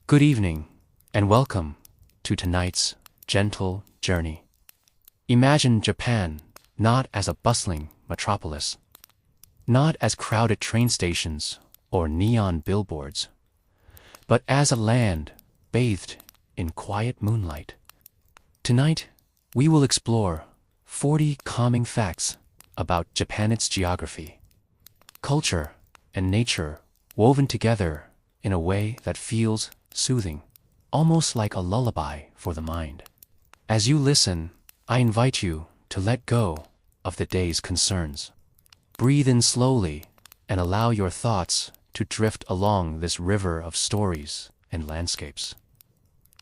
Good evening, and welcome to tonight's gentle journey. Imagine Japan not as a bustling metropolis, not as crowded train stations or neon billboards, but as a land bathed in quiet moonlight. Tonight, we will explore 40 calming facts about Japan's geography, culture, and nature woven together in a way that feels soothing, almost like a lullaby for the mind. As you listen, I invite you to let go of the day's concerns. Breathe in slowly and allow your thoughts to drift along this river of stories and landscapes.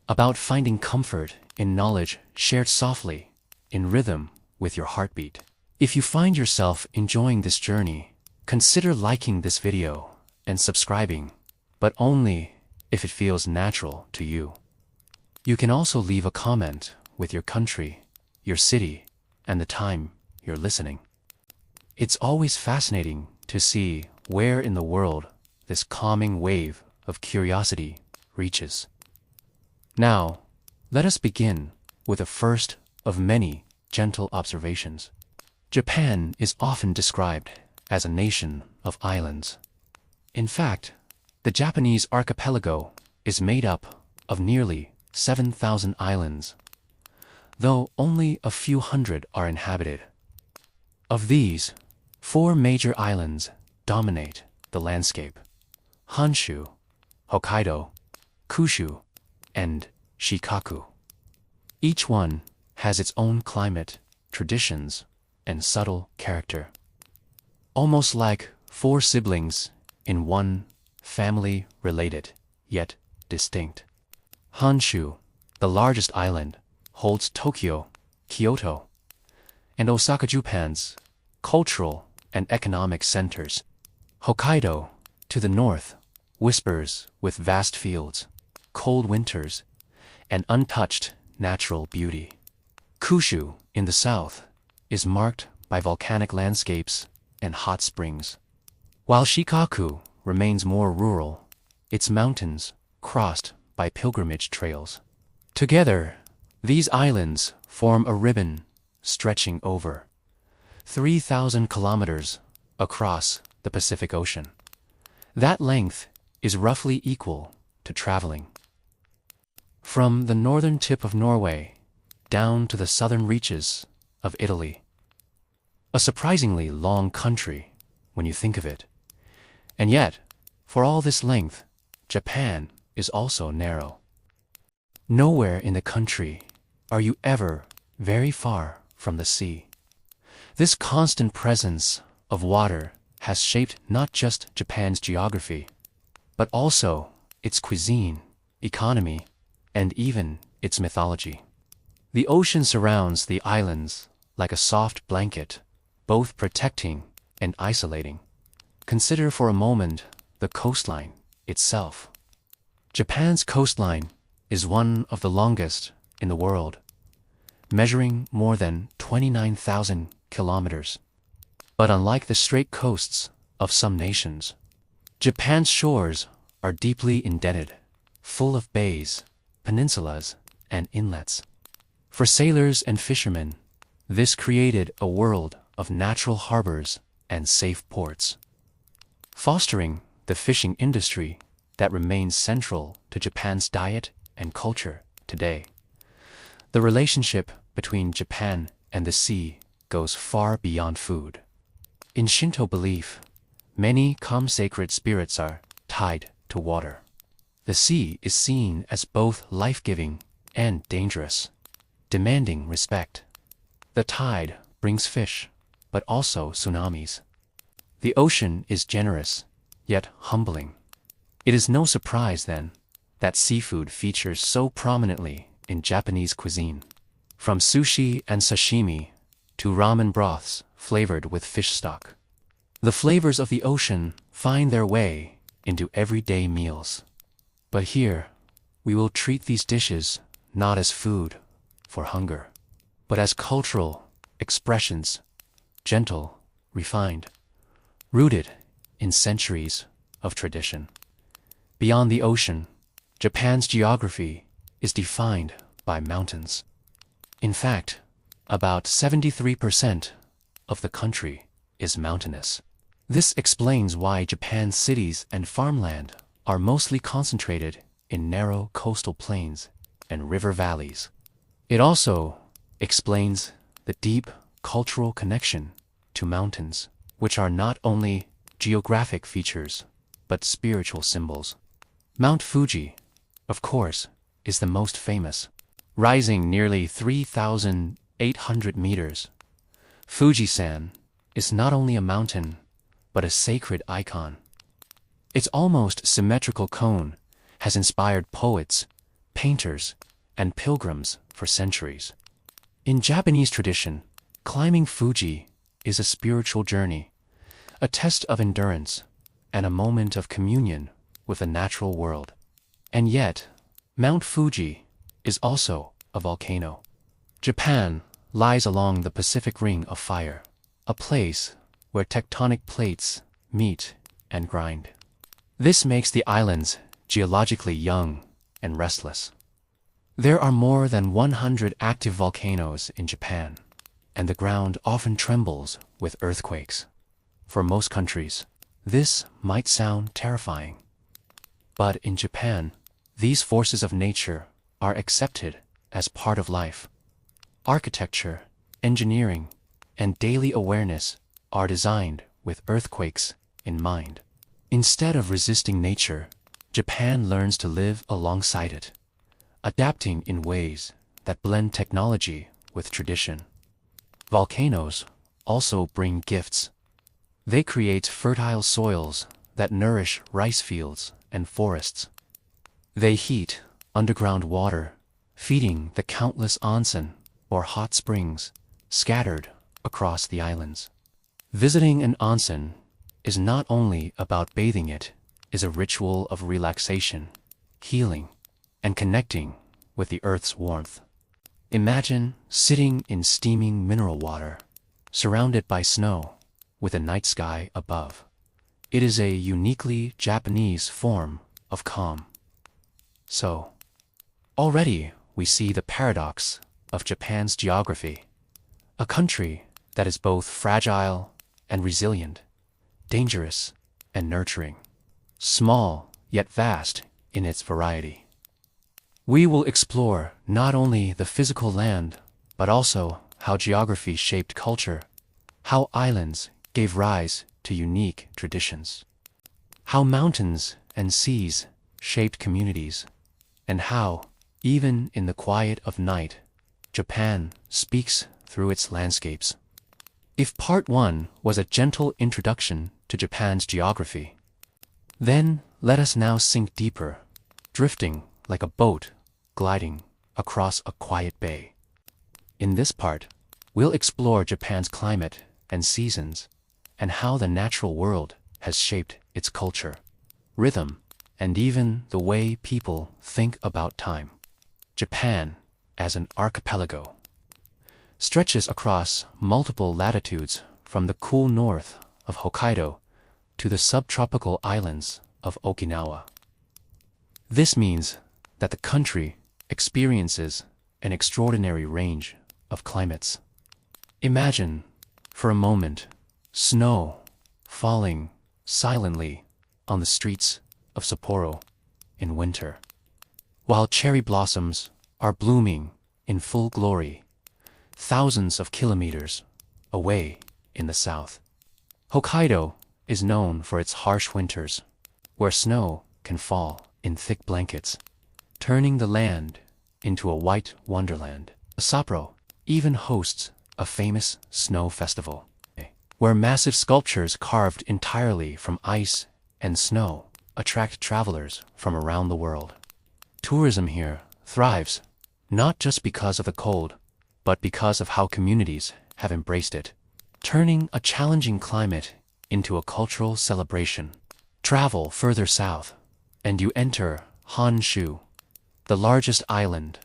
About finding comfort in knowledge shared softly, in rhythm with your heartbeat. If you find yourself enjoying this journey, consider liking this video and subscribing, but only if it feels natural to you. You can also leave a comment with your country, your city, and the time you're listening. It's always fascinating to see where in the world this calming wave of curiosity reaches. Now, let us begin with the first of many gentle observations. Japan is often described as a nation of islands. In fact, the Japanese archipelago is made up of nearly 7,000 islands, though only a few hundred are inhabited. Of these, 4 major islands dominate the landscape: Honshu, Hokkaido, Kyushu, and Shikaku. Each one has its own climate, traditions, and subtle character. Almost like 4 siblings in one family, related, yet distinct. Honshu, the largest island, holds Tokyo, Kyoto, and Osaka, Japan's cultural and economic centers. Hokkaido, to the north, whispers with vast fields, cold winters, and untouched natural beauty. Kyushu, in the south, is marked by volcanic landscapes and hot springs, while Shikaku remains more rural, its mountains crossed by pilgrimage trails. Together, these islands form a ribbon stretching over 3,000 kilometers across the Pacific Ocean. That length is roughly equal to traveling from the northern tip of Norway down to the southern reaches of Italy. A surprisingly long country when you think of it. And yet, for all this length, Japan is also narrow. Nowhere in the country are you ever very far from the sea. This constant presence of water has shaped not just Japan's geography, but also its cuisine, economy, and even its mythology. The ocean surrounds the islands like a soft blanket, both protecting and isolating. Consider for a moment the coastline itself. Japan's coastline is one of the longest in the world, measuring more than 29,000 kilometers. But unlike the straight coasts of some nations, Japan's shores are deeply indented, full of bays, peninsulas, and inlets. For sailors and fishermen, this created a world of natural harbors and safe ports, fostering the fishing industry that remains central to Japan's diet and culture today. The relationship between Japan and the sea goes far beyond food. In Shinto belief, many sacred spirits are tied to water. The sea is seen as both life-giving and dangerous, demanding respect. The tide brings fish, but also tsunamis. The ocean is generous, yet humbling. It is no surprise, then, that seafood features so prominently in Japanese cuisine. From sushi and sashimi to ramen broths flavored with fish stock, the flavors of the ocean find their way into everyday meals. But here, we will treat these dishes not as food for hunger, but as cultural expressions, gentle, refined, rooted in centuries of tradition. Beyond the ocean, Japan's geography is defined by mountains. In fact, about 73% of the country is mountainous. This explains why Japan's cities and farmland are mostly concentrated in narrow coastal plains and river valleys. It also explains the deep cultural connection to mountains, which are not only geographic features, but spiritual symbols. Mount Fuji, of course, is the most famous. Rising nearly 3,800 meters, Fuji-san is not only a mountain, but a sacred icon. Its almost symmetrical cone has inspired poets, painters, and pilgrims for centuries. In Japanese tradition, climbing Fuji is a spiritual journey, a test of endurance, and a moment of communion with the natural world. And yet, Mount Fuji is also a volcano. Japan lies along the Pacific Ring of Fire, a place where tectonic plates meet and grind. This makes the islands geologically young and restless. There are more than 100 active volcanoes in Japan, and the ground often trembles with earthquakes. For most countries, this might sound terrifying. But in Japan, these forces of nature are accepted as part of life. Architecture, engineering, and daily awareness are designed with earthquakes in mind. Instead of resisting nature, Japan learns to live alongside it, adapting in ways that blend technology with tradition. Volcanoes also bring gifts. They create fertile soils that nourish rice fields and forests. They heat underground water, feeding the countless onsen or hot springs scattered across the islands. Visiting an onsen is not only about bathing, it is a ritual of relaxation, healing, and connecting with the earth's warmth. Imagine sitting in steaming mineral water, surrounded by snow, with a night sky above. It is a uniquely Japanese form of calm. So, already we see the paradox of Japan's geography, a country that is both fragile and resilient, dangerous and nurturing, small yet vast in its variety. We will explore not only the physical land, but also how geography shaped culture, how islands gave rise to unique traditions, how mountains and seas shaped communities, and how, even in the quiet of night, Japan speaks through its landscapes. If part 1 was a gentle introduction to Japan's geography, then let us now sink deeper, drifting like a boat gliding across a quiet bay. In this part, we'll explore Japan's climate and seasons, and how the natural world has shaped its culture, rhythm, and even the way people think about time. Japan, as an archipelago, stretches across multiple latitudes from the cool north of Hokkaido to the subtropical islands of Okinawa. This means that the country experiences an extraordinary range of climates. Imagine, for a moment, snow falling silently on the streets of Sapporo in winter, while cherry blossoms are blooming in full glory thousands of kilometers away in the south. Hokkaido is known for its harsh winters, where snow can fall in thick blankets, turning the land into a white wonderland. Sapporo even hosts a famous snow festival, where massive sculptures carved entirely from ice and snow attract travelers from around the world. Tourism here thrives, not just because of the cold, but because of how communities have embraced it, turning a challenging climate into a cultural celebration. Travel further south, and you enter Honshu, the largest island,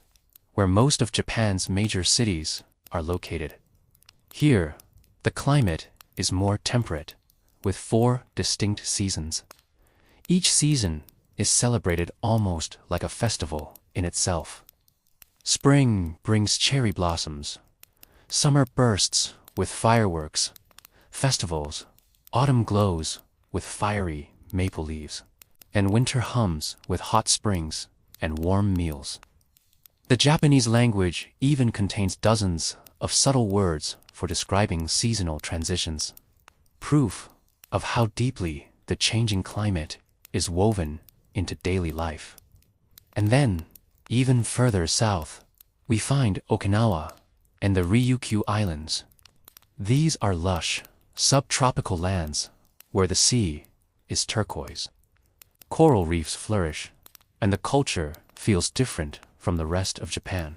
where most of Japan's major cities are located. Here, the climate is more temperate, with 4 distinct seasons. Each season is celebrated almost like a festival in itself. Spring brings cherry blossoms. Summer bursts with fireworks, festivals. Autumn glows with fiery maple leaves. And winter hums with hot springs and warm meals. The Japanese language even contains dozens of subtle words for describing seasonal transitions. Proof of how deeply the changing climate is woven into daily life. And then, even further south, we find Okinawa and the Ryukyu Islands. These are lush, subtropical lands where the sea is turquoise. Coral reefs flourish, and the culture feels different from the rest of Japan.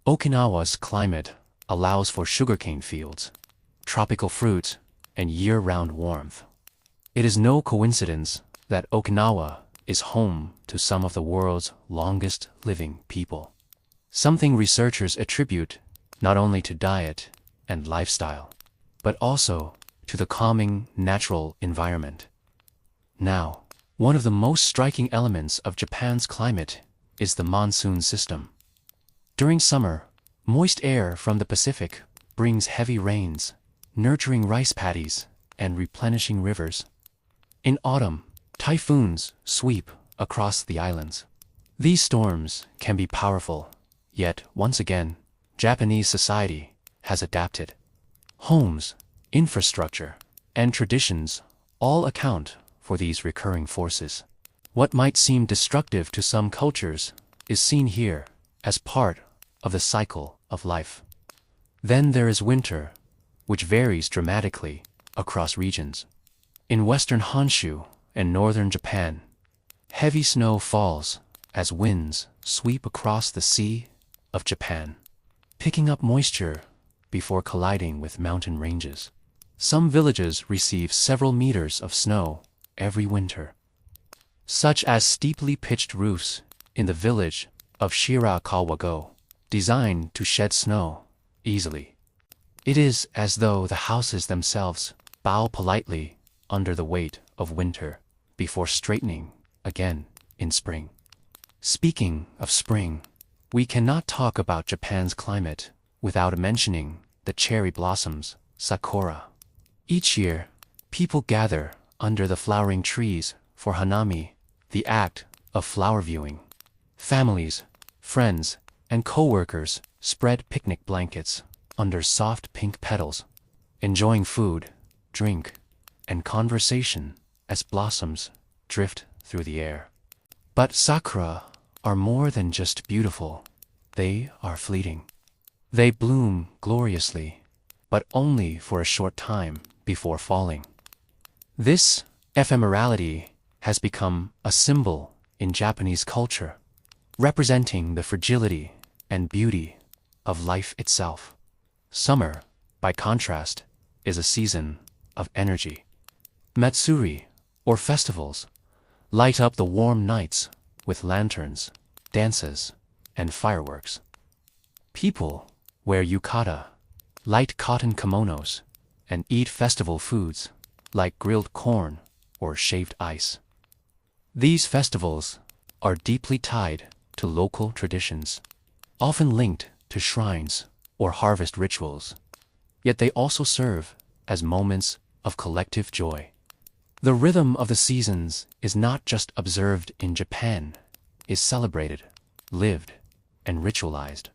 Okinawa's climate allows for sugarcane fields, tropical fruits, and year-round warmth. It is no coincidence that Okinawa is home to some of the world's longest living people. Something researchers attribute not only to diet and lifestyle, but also to the calming natural environment. Now, one of the most striking elements of Japan's climate is the monsoon system. During summer, moist air from the Pacific brings heavy rains, nurturing rice paddies and replenishing rivers. In autumn, typhoons sweep across the islands. These storms can be powerful, yet once again, Japanese society has adapted. Homes, infrastructure, and traditions all account for these recurring forces. What might seem destructive to some cultures is seen here as part of the cycle of life. Then there is winter, which varies dramatically across regions. In western Honshu and northern Japan, heavy snow falls as winds sweep across the Sea of Japan, picking up moisture before colliding with mountain ranges. Some villages receive several meters of snow every winter, such as steeply pitched roofs in the village of Shirakawa-go, designed to shed snow easily. It is as though the houses themselves bow politely under the weight of winter before straightening again in spring. Speaking of spring, we cannot talk about Japan's climate without mentioning the cherry blossoms, sakura. Each year, people gather under the flowering trees for hanami, the act of flower viewing. Families, friends, and co-workers spread picnic blankets under soft pink petals, enjoying food, drink, and conversation as blossoms drift through the air. But sakura are more than just beautiful, they are fleeting. They bloom gloriously, but only for a short time before falling. This ephemerality has become a symbol in Japanese culture, representing the fragility and beauty of life itself. Summer, by contrast, is a season of energy. Matsuri, or festivals, light up the warm nights with lanterns, dances, and fireworks. People wear yukata, light cotton kimonos, and eat festival foods like grilled corn or shaved ice. These festivals are deeply tied to local traditions, often linked to shrines or harvest rituals, yet they also serve as moments of collective joy. The rhythm of the seasons is not just observed in Japan, it is celebrated, lived, and ritualized.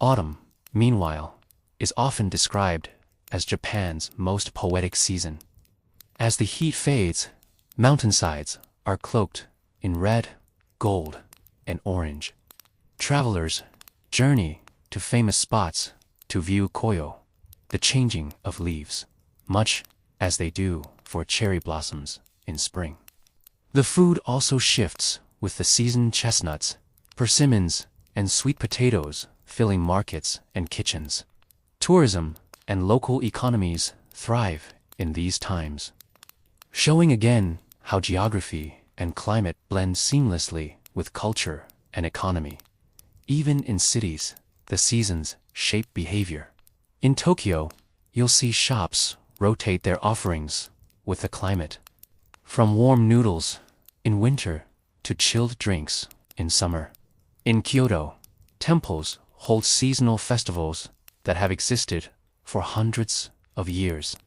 Autumn, meanwhile, is often described as Japan's most poetic season. As the heat fades, mountainsides are cloaked in red, gold, and orange. Travelers journey to famous spots to view koyo, the changing of leaves, much as they do for cherry blossoms in spring. The food also shifts with the seasoned chestnuts, persimmons, and sweet potatoes filling markets and kitchens. Tourism and local economies thrive in these times, showing again how geography and climate blend seamlessly with culture and economy. Even in cities, the seasons shape behavior. In Tokyo, you'll see shops rotate their offerings with the climate. From warm noodles in winter to chilled drinks in summer. In Kyoto, temples hold seasonal festivals that have existed for hundreds of years.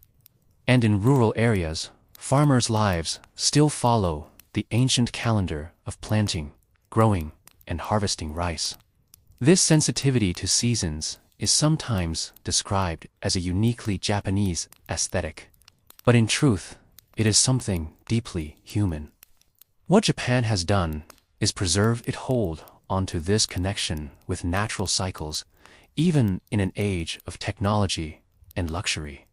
And in rural areas, farmers' lives still follow the ancient calendar of planting, growing, and harvesting rice. This sensitivity to seasons is sometimes described as a uniquely Japanese aesthetic. But in truth, it is something deeply human. What Japan has done is preserve its hold onto this connection with natural cycles, even in an age of technology and luxury.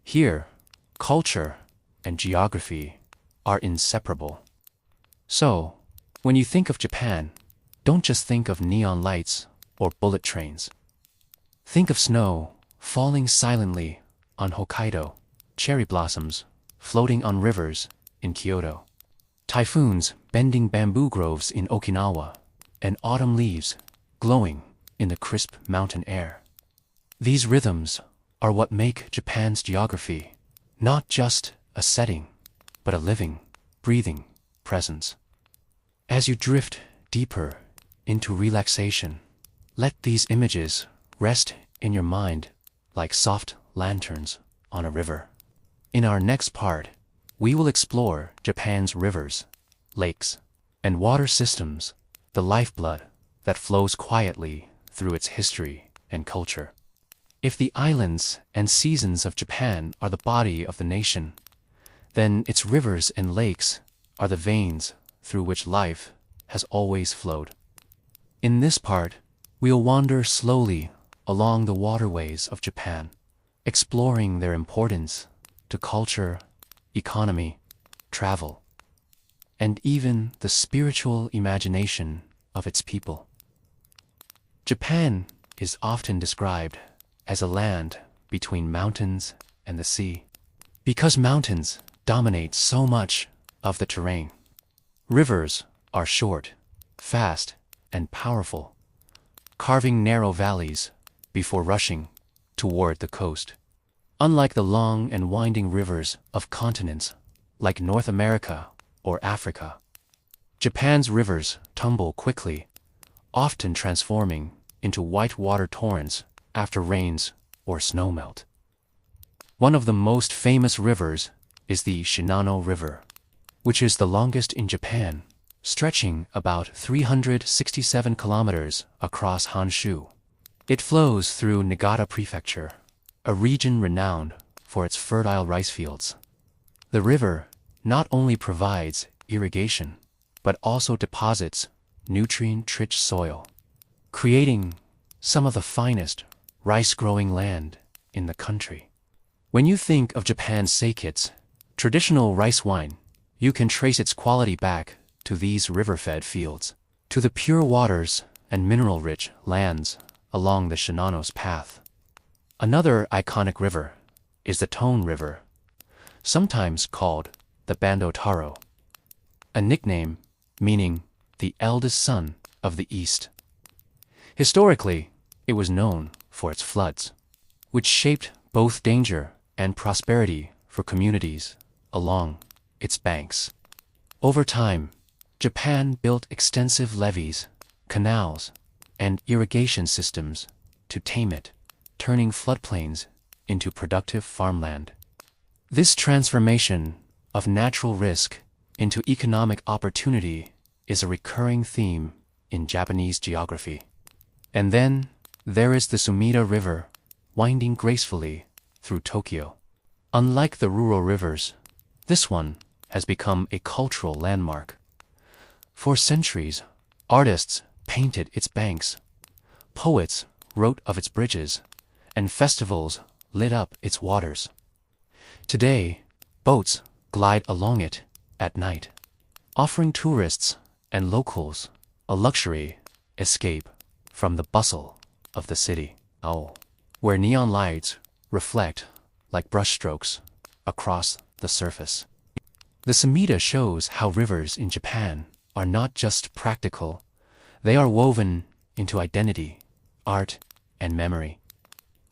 Here, culture and geography are inseparable. So, when you think of Japan, don't just think of neon lights or bullet trains. Think of snow falling silently on Hokkaido, cherry blossoms floating on rivers in Kyoto, typhoons bending bamboo groves in Okinawa, and autumn leaves glowing in the crisp mountain air. These rhythms are what make Japan's geography not just a setting, but a living, breathing presence. As you drift deeper into relaxation, let these images rest in your mind like soft lanterns on a river. In our next part, we will explore Japan's rivers, lakes, and water systems, the lifeblood that flows quietly through its history and culture. If the islands and seasons of Japan are the body of the nation, then its rivers and lakes are the veins through which life has always flowed. In this part, we'll wander slowly along the waterways of Japan, exploring their importance to culture, economy, travel, and even the spiritual imagination of its people. Japan is often described as a land between mountains and the sea, because mountains dominate so much of the terrain. Rivers are short, fast, and powerful, carving narrow valleys before rushing toward the coast. Unlike the long and winding rivers of continents like North America or Africa, Japan's rivers tumble quickly, often transforming into whitewater torrents after rains or snowmelt. One of the most famous rivers is the Shinano River, which is the longest in Japan, stretching about 367 kilometers across Honshu. It flows through Niigata Prefecture, a region renowned for its fertile rice fields. The river not only provides irrigation, but also deposits nutrient-rich soil, creating some of the finest rice-growing land in the country. When you think of Japan's seiketsu, traditional rice wine, you can trace its quality back to these river-fed fields, to the pure waters and mineral-rich lands along the Shinano's path. Another iconic river is the Tone River, sometimes called the Bando Taro, a nickname meaning the eldest son of the East. Historically, it was known for its floods, which shaped both danger and prosperity for communities along its banks. Over time, Japan built extensive levees, canals, and irrigation systems to tame it, turning floodplains into productive farmland. This transformation of natural risk into economic opportunity is a recurring theme in Japanese geography. And then there is the Sumida River, winding gracefully through Tokyo. Unlike the rural rivers, this one has become a cultural landmark. For centuries, artists painted its banks, poets wrote of its bridges, and festivals lit up its waters. Today, boats glide along it at night, offering tourists and locals a luxury escape from the bustle of the city, where neon lights reflect like brushstrokes across the surface. The Sumida shows how rivers in Japan are not just practical, they are woven into identity, art, and memory.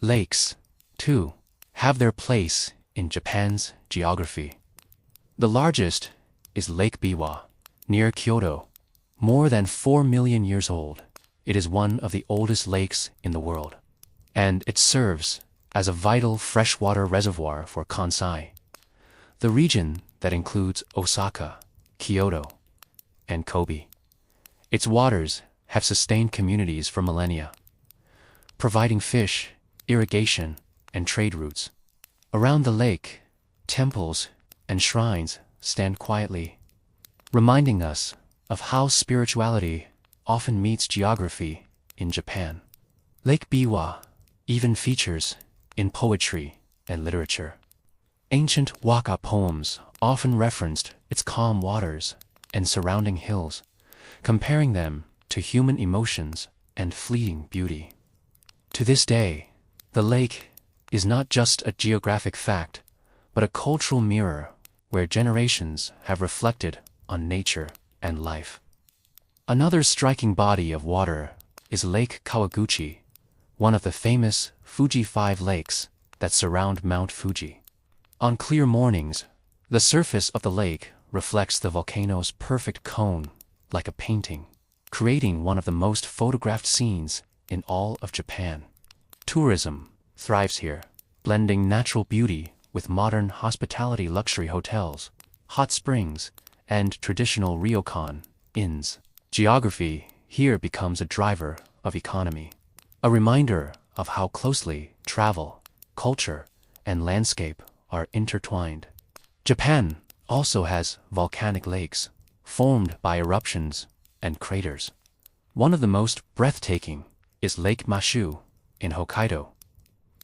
Lakes, too, have their place in Japan's geography. The largest is Lake Biwa, near Kyoto, more than 4 million years old. It is one of the oldest lakes in the world, and it serves as a vital freshwater reservoir for Kansai, the region that includes Osaka, Kyoto, and Kobe. Its waters have sustained communities for millennia, providing fish, irrigation, and trade routes. Around the lake, temples and shrines stand quietly, reminding us of how spirituality often meets geography in Japan. Lake Biwa even features in poetry and literature. Ancient waka poems often referenced its calm waters and surrounding hills, comparing them to human emotions and fleeting beauty. To this day, the lake is not just a geographic fact, but a cultural mirror where generations have reflected on nature and life. Another striking body of water is Lake Kawaguchi, one of the famous Fuji 5 lakes that surround Mount Fuji. On clear mornings, the surface of the lake reflects the volcano's perfect cone like a painting, creating one of the most photographed scenes in all of Japan. Tourism thrives here, blending natural beauty with modern hospitality luxury hotels, hot springs, and traditional ryokan inns. Geography here becomes a driver of economy, a reminder of how closely travel, culture, and landscape are intertwined. Japan also has volcanic lakes, formed by eruptions and craters. One of the most breathtaking is Lake Mashu in Hokkaido.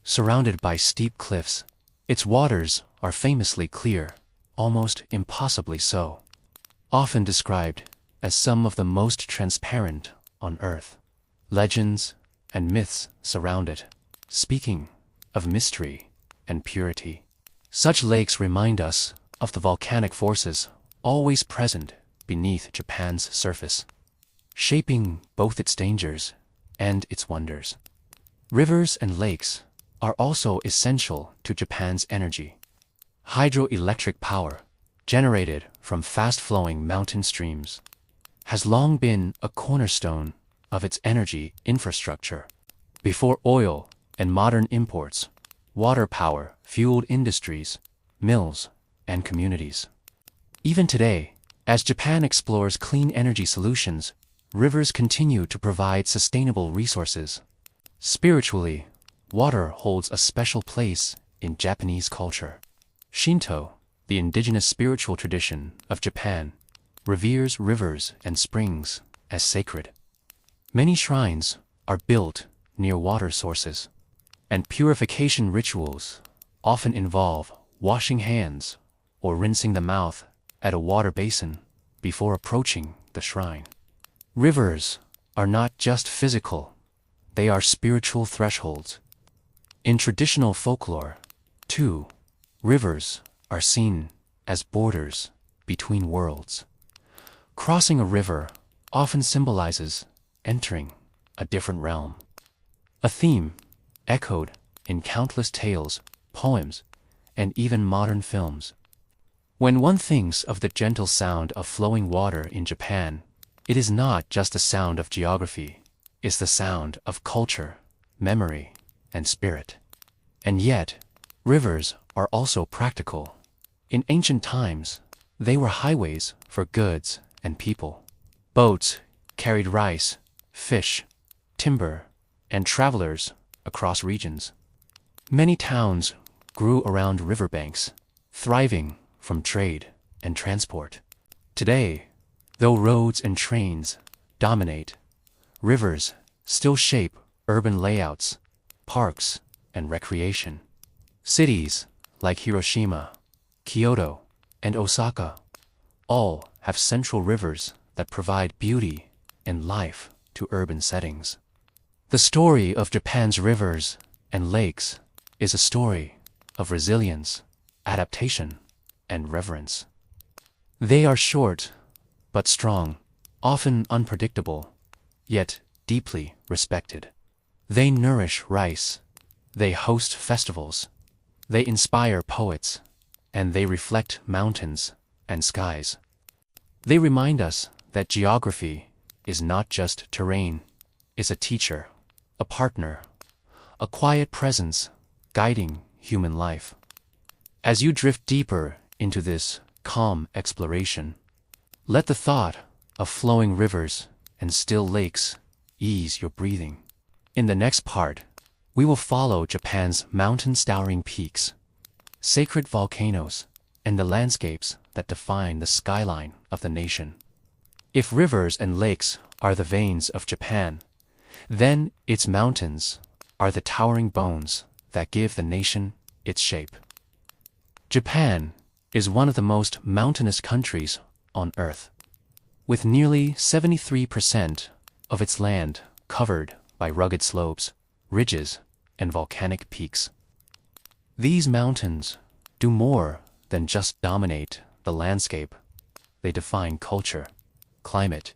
Surrounded by steep cliffs, its waters are famously clear, almost impossibly so, often described as some of the most transparent on Earth. Legends and myths surround it, speaking of mystery and purity. Such lakes remind us of the volcanic forces always present beneath Japan's surface, shaping both its dangers and its wonders. Rivers and lakes are also essential to Japan's energy. Hydroelectric power, generated from fast-flowing mountain streams, has long been a cornerstone of its energy infrastructure. Before oil and modern imports, water power fueled industries, mills, and communities. Even today, as Japan explores clean energy solutions, rivers continue to provide sustainable resources. Spiritually, water holds a special place in Japanese culture. Shinto, the indigenous spiritual tradition of Japan, reveres rivers and springs as sacred. Many shrines are built near water sources, and purification rituals often involve washing hands or rinsing the mouth at a water basin before approaching the shrine. Rivers are not just physical, they are spiritual thresholds. In traditional folklore, too, rivers are seen as borders between worlds. Crossing a river often symbolizes entering a different realm, a theme echoed in countless tales, poems, and even modern films. When one thinks of the gentle sound of flowing water in Japan, it is not just the sound of geography, it's the sound of culture, memory, and spirit. And yet, rivers are also practical. In ancient times, they were highways for goods and people. Boats carried rice, fish, timber, and travelers across regions. Many towns grew around riverbanks, thriving from trade and transport. Today, though roads and trains dominate, rivers still shape urban layouts, parks, and recreation. Cities like Hiroshima, Kyoto, and Osaka all have central rivers that provide beauty and life to urban settings. The story of Japan's rivers and lakes is a story of resilience, adaptation, and reverence. They are short but strong, often unpredictable, yet deeply respected. They nourish rice, they host festivals, they inspire poets, and they reflect mountains and skies. They remind us that geography is not just terrain, it's a teacher, a partner, a quiet presence guiding human life. As you drift deeper into this calm exploration, let the thought of flowing rivers and still lakes ease your breathing. In the next part, we will follow Japan's mountain-towering peaks, sacred volcanoes, and the landscapes that define the skyline of the nation. If rivers and lakes are the veins of Japan, then its mountains are the towering bones that give the nation its shape. Japan is one of the most mountainous countries on Earth, with nearly 73% of its land covered by rugged slopes, ridges, and volcanic peaks. These mountains do more than just dominate the landscape. They define culture, climate,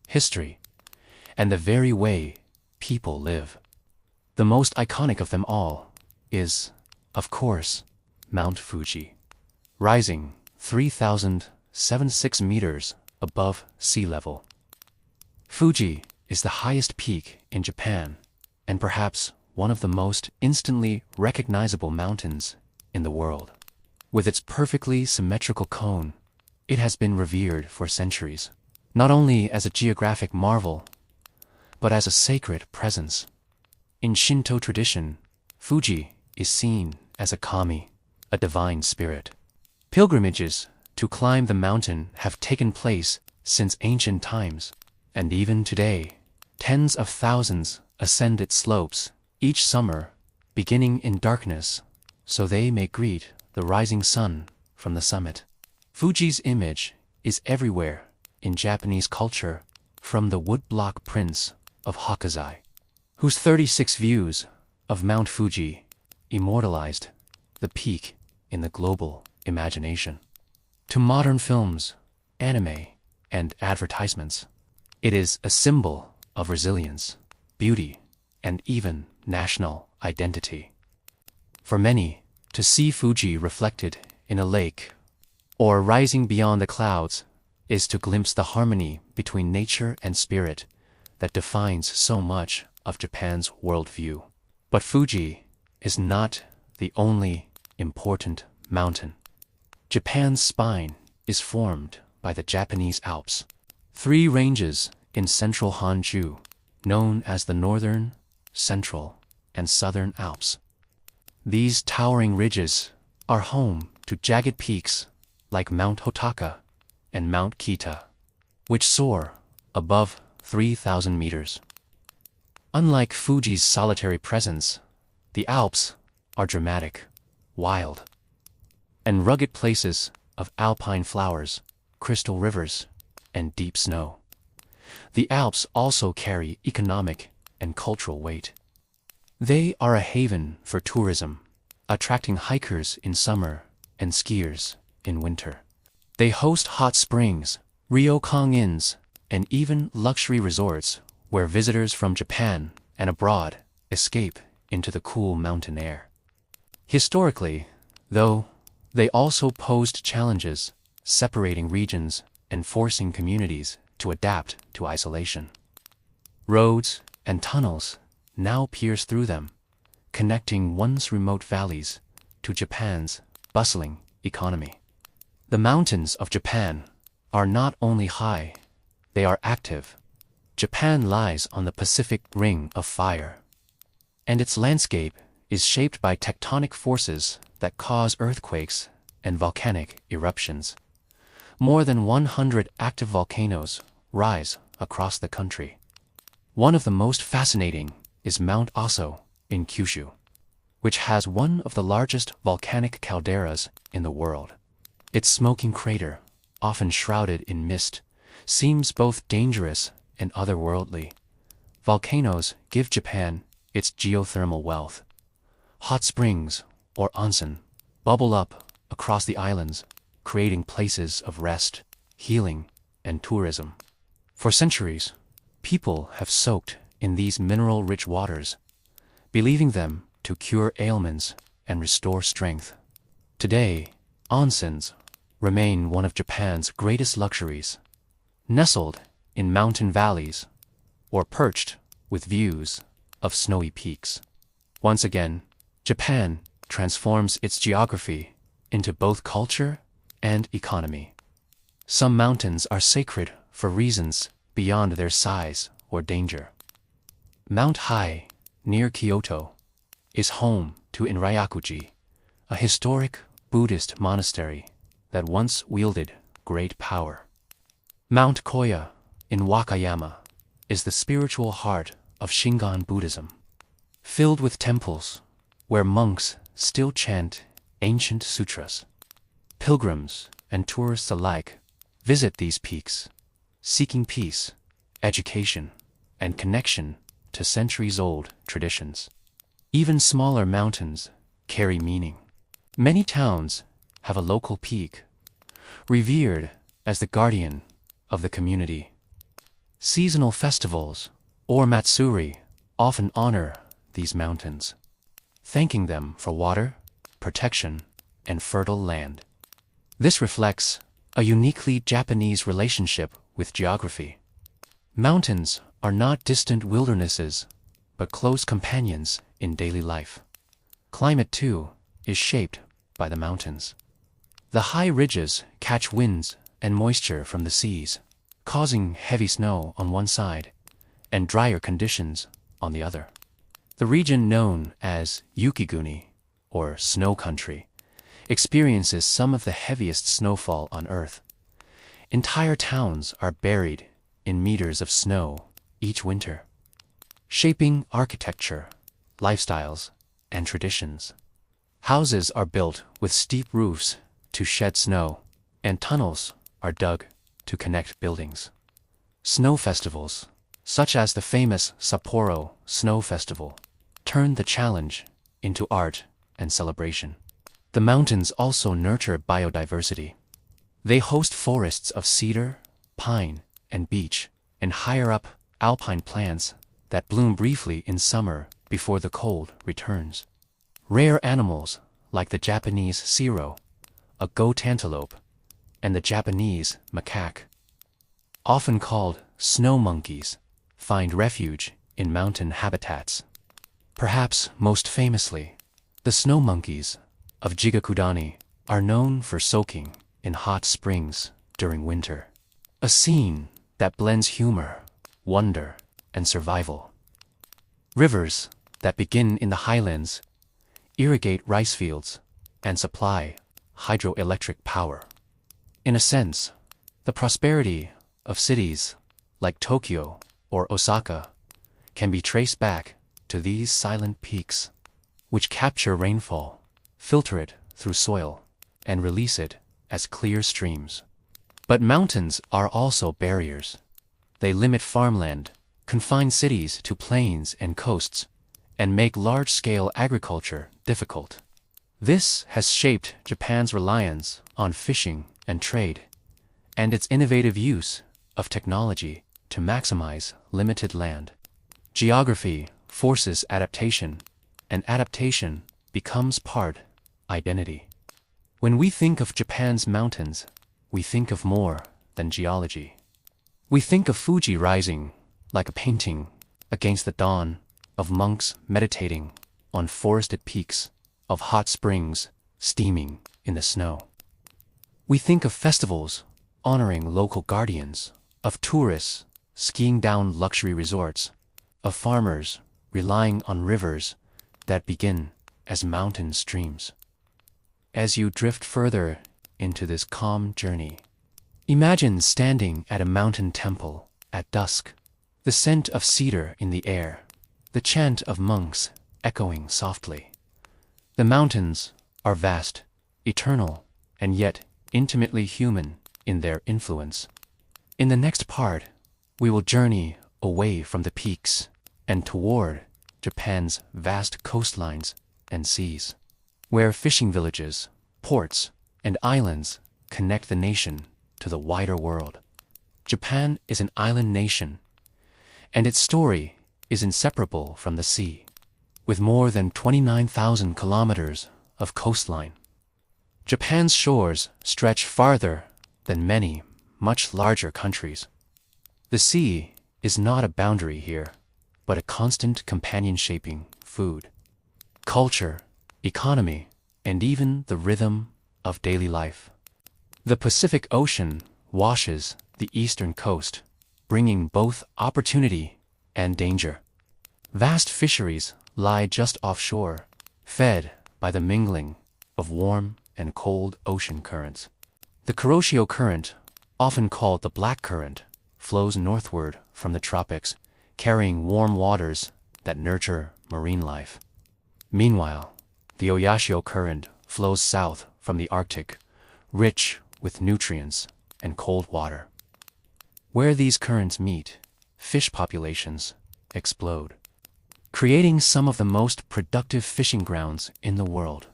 history, and the very way people live. The most iconic of them all is, of course, Mount Fuji, rising 3,076 meters above sea level. Fuji is the highest peak in Japan and perhaps one of the most instantly recognizable mountains in the world. With its perfectly symmetrical cone, it has been revered for centuries, not only as a geographic marvel, but as a sacred presence. In Shinto tradition, Fuji is seen as a kami, a divine spirit. Pilgrimages to climb the mountain have taken place since ancient times, and even today, tens of thousands ascend its slopes each summer, beginning in darkness, so they may greet the rising sun from the summit. Fuji's image is everywhere in Japanese culture, from the woodblock prints of Hokusai, whose 36 views of Mount Fuji immortalized the peak in the global imagination, to modern films, anime, and advertisements. It is a symbol of resilience, beauty, and even national identity. For many, to see Fuji reflected in a lake or rising beyond the clouds is to glimpse the harmony between nature and spirit that defines so much of Japan's worldview. But Fuji is not the only important mountain. Japan's spine is formed by the Japanese Alps, 3 ranges in central Honshu, known as the Northern, Central, and Southern Alps. These towering ridges are home to jagged peaks like Mount Hotaka and Mount Kita, which soar above 3,000 meters. Unlike Fuji's solitary presence, the Alps are dramatic, wild, and rugged places of alpine flowers, crystal rivers, and deep snow. The Alps also carry economic and cultural weight. They are a haven for tourism, attracting hikers in summer and skiers in winter. They host hot springs, ryokan inns, and even luxury resorts where visitors from Japan and abroad escape into the cool mountain air. Historically, though, they also posed challenges, separating regions and forcing communities to adapt to isolation. Roads and tunnels now pierce through them, connecting once remote valleys to Japan's bustling economy. The mountains of Japan are not only high, they are active. Japan lies on the Pacific Ring of Fire, and its landscape is shaped by tectonic forces that cause earthquakes and volcanic eruptions. More than 100 active volcanoes rise across the country. One of the most fascinating is Mount Aso in Kyushu, which has one of the largest volcanic calderas in the world. Its smoking crater, often shrouded in mist, seems both dangerous and otherworldly. Volcanoes give Japan its geothermal wealth. Hot springs, or onsen, bubble up across the islands, creating places of rest, healing, and tourism. For centuries, people have soaked in these mineral-rich waters, believing them to cure ailments and restore strength. Today, onsens remain one of Japan's greatest luxuries, nestled in mountain valleys, or perched with views of snowy peaks. Once again, Japan transforms its geography into both culture and economy. Some mountains are sacred for reasons beyond their size or danger. Mount Hai, near Kyoto, is home to Inryakuji, a historic Buddhist monastery that once wielded great power. Mount Koya, in Wakayama, is the spiritual heart of Shingon Buddhism, filled with temples where monks still chant ancient sutras. Pilgrims and tourists alike visit these peaks, seeking peace, education, and connection to centuries-old traditions. Even smaller mountains carry meaning. Many towns have a local peak, revered as the guardian of the community. Seasonal festivals, or matsuri, often honor these mountains, thanking them for water, protection, and fertile land. This reflects a uniquely Japanese relationship with geography. Mountains are not distant wildernesses, but close companions in daily life. Climate, too, is shaped by the mountains. The high ridges catch winds and moisture from the seas, causing heavy snow on one side and drier conditions on the other. The region known as Yukiguni, or snow country, experiences some of the heaviest snowfall on Earth. Entire towns are buried in meters of snow each winter, shaping architecture, lifestyles, and traditions. Houses are built with steep roofs to shed snow, and tunnels are dug to connect buildings. Snow festivals, such as the famous Sapporo Snow Festival, turn the challenge into art and celebration. The mountains also nurture biodiversity. They host forests of cedar, pine, and beech, and higher up, alpine plants that bloom briefly in summer before the cold returns. Rare animals like the Japanese siro, a goat antelope, and the Japanese macaque, often called snow monkeys, find refuge in mountain habitats. Perhaps most famously, the snow monkeys of Jigakudani are known for soaking in hot springs during winter, a scene that blends humor, wonder, and survival. Rivers that begin in the highlands irrigate rice fields and supply hydroelectric power. In a sense, the prosperity of cities like Tokyo or Osaka can be traced back to these silent peaks, which capture rainfall, filter it through soil, and release it as clear streams. But mountains are also barriers. They limit farmland, confine cities to plains and coasts, and make large-scale agriculture difficult. This has shaped Japan's reliance on fishing and trade, and its innovative use of technology to maximize limited land. Geography forces adaptation, and adaptation becomes part identity. When we think of Japan's mountains, we think of more than geology. We think of Fuji rising like a painting against the dawn, of monks meditating on forested peaks, of hot springs steaming in the snow. We think of festivals honoring local guardians, of tourists skiing down luxury resorts, of farmers relying on rivers that begin as mountain streams. As you drift further into this calm journey, imagine standing at a mountain temple at dusk, the scent of cedar in the air, the chant of monks echoing softly. The mountains are vast, eternal, and yet intimately human in their influence. In the next part, we will journey away from the peaks and toward Japan's vast coastlines and seas, where fishing villages, ports, and islands connect the nation to the wider world. Japan is an island nation, and its story is inseparable from the sea, with more than 29,000 kilometers of coastline. Japan's shores stretch farther than many much larger countries. The sea is not a boundary here, but a constant companion shaping food, culture, economy, and even the rhythm of daily life. The Pacific Ocean washes the eastern coast, bringing both opportunity and danger. Vast fisheries lie just offshore, fed by the mingling of warm and cold ocean currents. The Kuroshio Current, often called the Black Current, flows northward from the tropics, carrying warm waters that nurture marine life. Meanwhile, the Oyashio Current flows south from the Arctic, rich with nutrients and cold water. Where these currents meet, fish populations explode, creating some of the most productive fishing grounds in the world.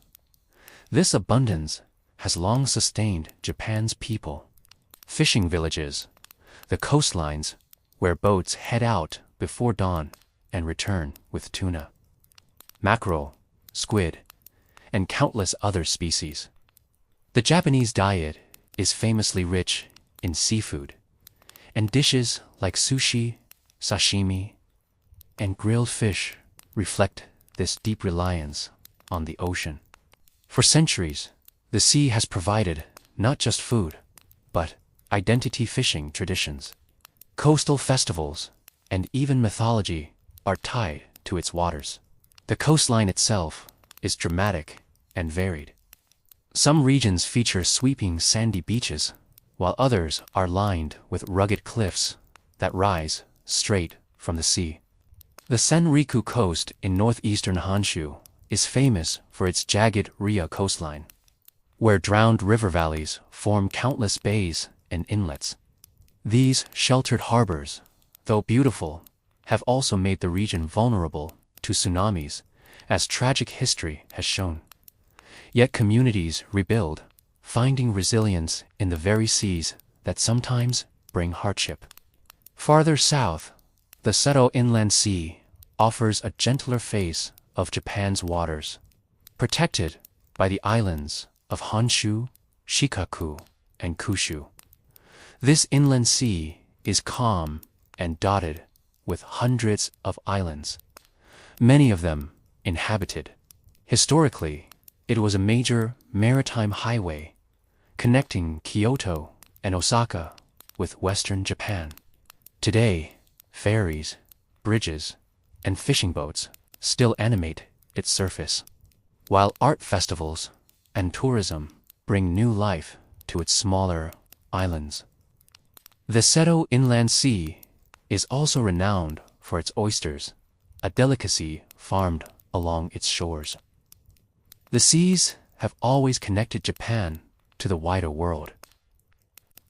This abundance has long sustained Japan's people. Fishing villages, the coastlines where boats head out before dawn and return with tuna, mackerel, squid, and countless other species. The Japanese diet is famously rich in seafood, and dishes like sushi, sashimi, and grilled fish reflect this deep reliance on the ocean. For centuries, the sea has provided not just food, but identity fishing traditions. Coastal festivals and even mythology are tied to its waters. The coastline itself is dramatic and varied. Some regions feature sweeping sandy beaches, while others are lined with rugged cliffs that rise straight from the sea. The Senriku coast in northeastern Honshu is famous for its jagged Ria coastline, where drowned river valleys form countless bays and inlets. These sheltered harbors, though beautiful, have also made the region vulnerable to tsunamis, as tragic history has shown. Yet communities rebuild, finding resilience in the very seas that sometimes bring hardship. Farther south, the Seto Inland Sea offers a gentler face of Japan's waters, protected by the islands of Honshu, Shikaku, and Kyushu. This inland sea is calm and dotted with hundreds of islands, many of them inhabited. Historically, it was a major maritime highway connecting Kyoto and Osaka with western Japan. Today, ferries, bridges, and fishing boats still animate its surface, while art festivals and tourism bring new life to its smaller islands. The Seto Inland Sea is also renowned for its oysters, a delicacy farmed along its shores. The seas have always connected Japan to the wider world.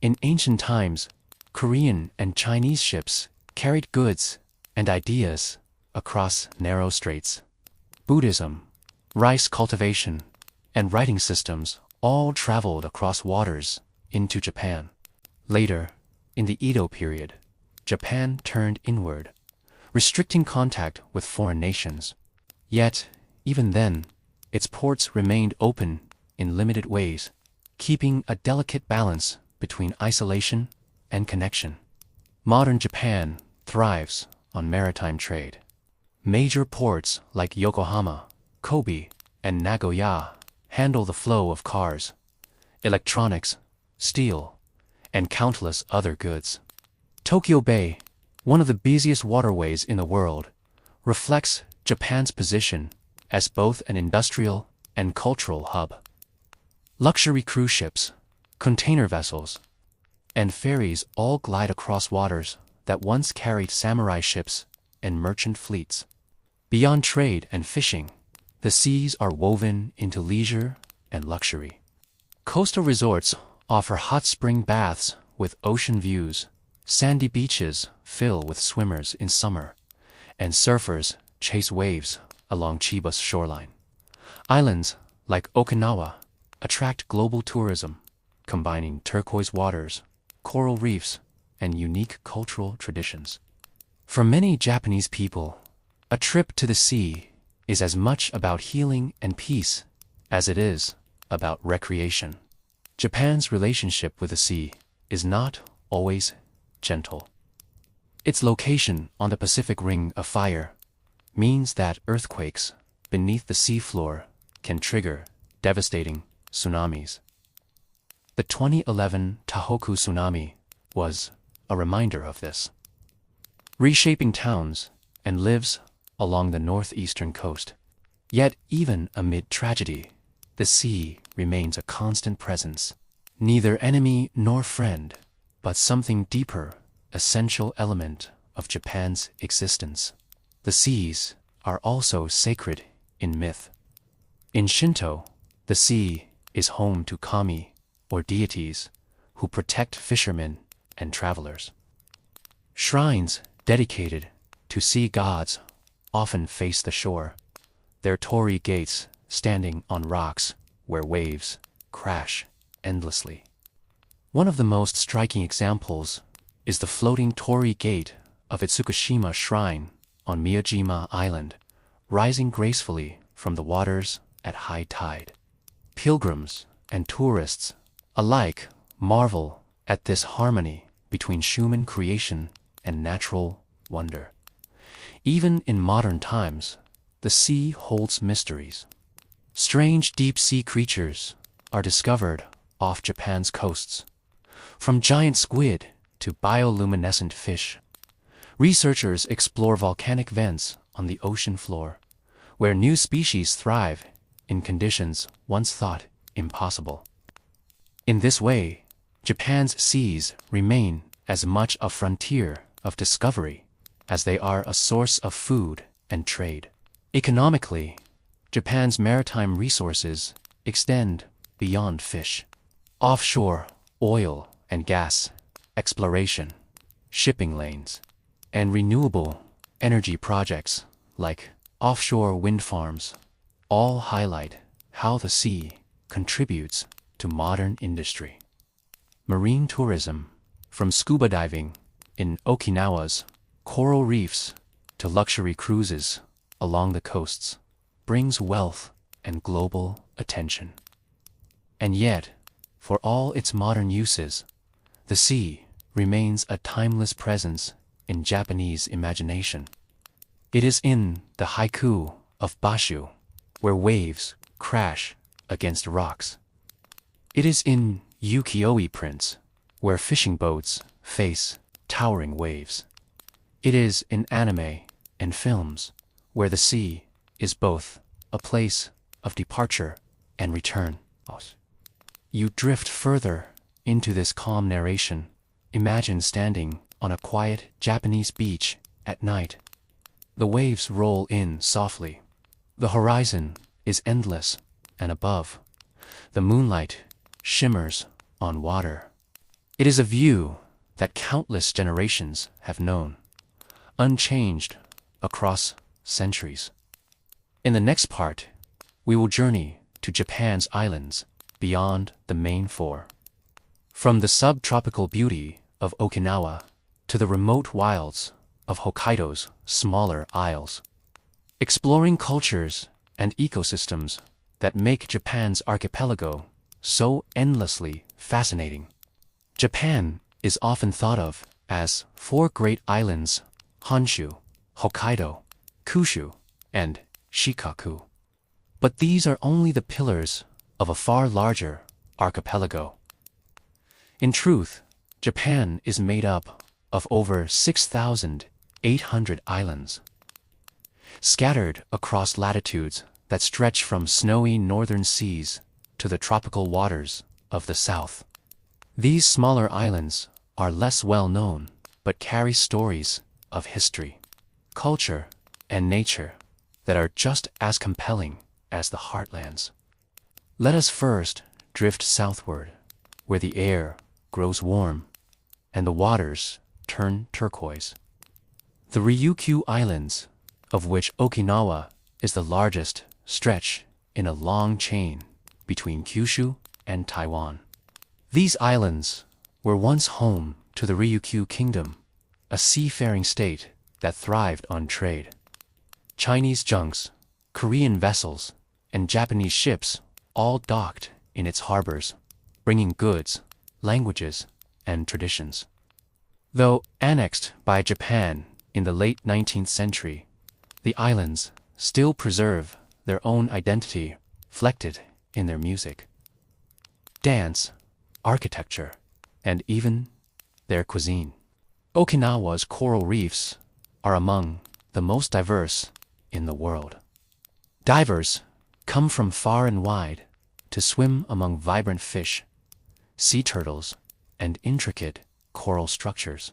In ancient times, Korean and Chinese ships carried goods and ideas across narrow straits. Buddhism, rice cultivation, and writing systems all traveled across waters into Japan. Later, in the Edo period, Japan turned inward, restricting contact with foreign nations. Yet, even then, its ports remained open in limited ways, keeping a delicate balance between isolation and connection. Modern Japan thrives on maritime trade. Major ports like Yokohama, Kobe, and Nagoya handle the flow of cars, electronics, steel, and countless other goods. Tokyo Bay, one of the busiest waterways in the world, reflects Japan's position as both an industrial and cultural hub. Luxury cruise ships, container vessels, and ferries all glide across waters that once carried samurai ships and merchant fleets. Beyond trade and fishing, the seas are woven into leisure and luxury. Coastal resorts offer hot spring baths with ocean views, sandy beaches fill with swimmers in summer, and surfers chase waves along Chiba's shoreline. Islands like Okinawa attract global tourism, combining turquoise waters, coral reefs, and unique cultural traditions. For many Japanese people, a trip to the sea is as much about healing and peace as it is about recreation. Japan's relationship with the sea is not always gentle. Its location on the Pacific Ring of Fire means that earthquakes beneath the seafloor can trigger devastating tsunamis. The 2011 Tohoku tsunami was a reminder of this, reshaping towns and lives along the northeastern coast. Yet even amid tragedy, the sea remains a constant presence, neither enemy nor friend, but something deeper, essential element of Japan's existence. The seas are also sacred in myth. In Shinto, the sea is home to kami, or deities, who protect fishermen and travelers. Shrines dedicated to sea gods often face the shore, their torii gates standing on rocks where waves crash endlessly. One of the most striking examples is the floating torii gate of Itsukushima Shrine on Miyajima Island, rising gracefully from the waters at high tide. Pilgrims and tourists alike marvel at this harmony between human creation and natural wonder. Even in modern times, the sea holds mysteries. Strange deep-sea creatures are discovered off Japan's coasts, from giant squid to bioluminescent fish. Researchers explore volcanic vents on the ocean floor, where new species thrive in conditions once thought impossible. In this way, Japan's seas remain as much a frontier of discovery as they are a source of food and trade. Economically, Japan's maritime resources extend beyond fish. Offshore oil and gas exploration, shipping lanes, and renewable energy projects like offshore wind farms all highlight how the sea contributes to modern industry. Marine tourism, from scuba diving in Okinawa's coral reefs to luxury cruises along the coasts, brings wealth and global attention. And yet, for all its modern uses, the sea remains a timeless presence in Japanese imagination. It is in the haiku of Basho, where waves crash against rocks. It is in ukiyo-e prints, where fishing boats face towering waves. It is in anime and films, where the sea is both a place of departure and return. You drift further into this calm narration. Imagine standing on a quiet Japanese beach at night. The waves roll in softly. The horizon is endless, and above, the moonlight shimmers on water. It is a view that countless generations have known, unchanged across centuries. In the next part, we will journey to Japan's islands beyond the main four. From the subtropical beauty of Okinawa to the remote wilds of Hokkaido's smaller isles, exploring cultures and ecosystems that make Japan's archipelago so endlessly fascinating. Japan is often thought of as four great islands: Honshu, Hokkaido, Kyushu, and Shikaku. But these are only the pillars of a far larger archipelago. In truth, Japan is made up of over 6,800 islands, scattered across latitudes that stretch from snowy northern seas to the tropical waters of the south. These smaller islands are less well known, but carry stories of history, culture, and nature that are just as compelling as the heartlands. Let us first drift southward, where the air grows warm and the waters turn turquoise. The Ryukyu Islands, of which Okinawa is the largest, stretch in a long chain between Kyushu and Taiwan. These islands were once home to the Ryukyu Kingdom, a seafaring state that thrived on trade. Chinese junks, Korean vessels, and Japanese ships all docked in its harbors, bringing goods, languages, and traditions. Though annexed by Japan in the late 19th century, the islands still preserve their own identity reflected in their music, dance, architecture, and even their cuisine. Okinawa's coral reefs are among the most diverse in the world. Divers come from far and wide to swim among vibrant fish, sea turtles, and intricate coral structures.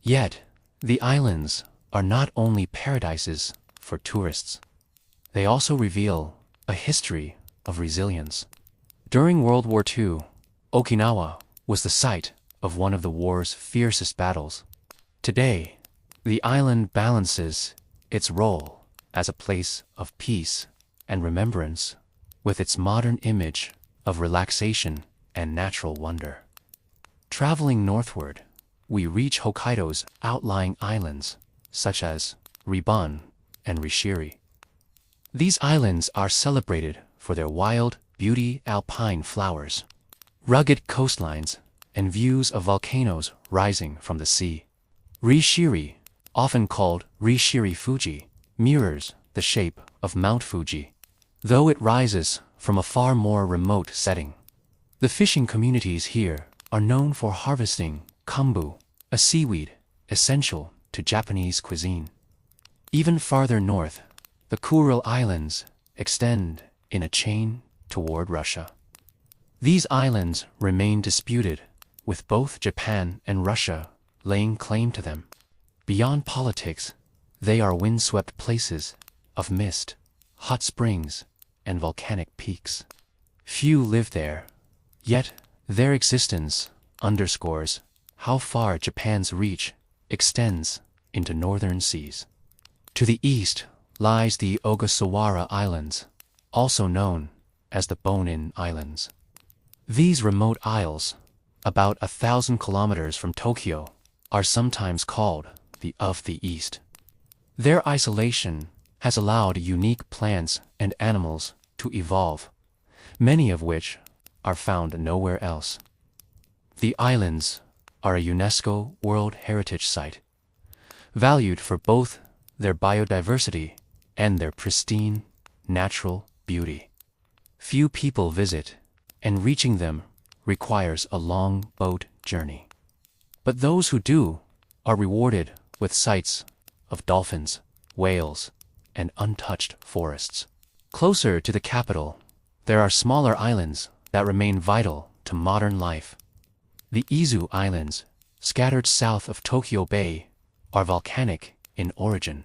Yet, the islands are not only paradises for tourists. They also reveal a history of resilience. During World War II, Okinawa was the site of one of the war's fiercest battles. Today, the island balances its role as a place of peace and remembrance with its modern image of relaxation and natural wonder. Traveling northward, we reach Hokkaido's outlying islands, such as Riban and Rishiri. These islands are celebrated for their wild beauty, alpine flowers, rugged coastlines, and views of volcanoes rising from the sea. Rishiri, often called Rishiri Fuji, mirrors the shape of Mount Fuji, though it rises from a far more remote setting. The fishing communities here are known for harvesting kombu, a seaweed essential to Japanese cuisine. Even farther north, the Kuril Islands extend in a chain toward Russia. These islands remain disputed, with both Japan and Russia laying claim to them. Beyond politics, they are windswept places of mist, hot springs, and volcanic peaks. Few live there, yet their existence underscores how far Japan's reach extends into northern seas. To the east lies the Ogasawara Islands, also known as the Bonin Islands. These remote isles, about 1,000 kilometers from Tokyo, are sometimes called the of the East. Their isolation has allowed unique plants and animals to evolve, many of which are found nowhere else. The islands are a UNESCO World Heritage Site, valued for both their biodiversity and their pristine, natural beauty. Few people visit, and reaching them requires a long boat journey. But those who do are rewarded with sights of dolphins, whales, and untouched forests. Closer to the capital, there are smaller islands that remain vital to modern life. The Izu Islands, scattered south of Tokyo Bay, are volcanic in origin.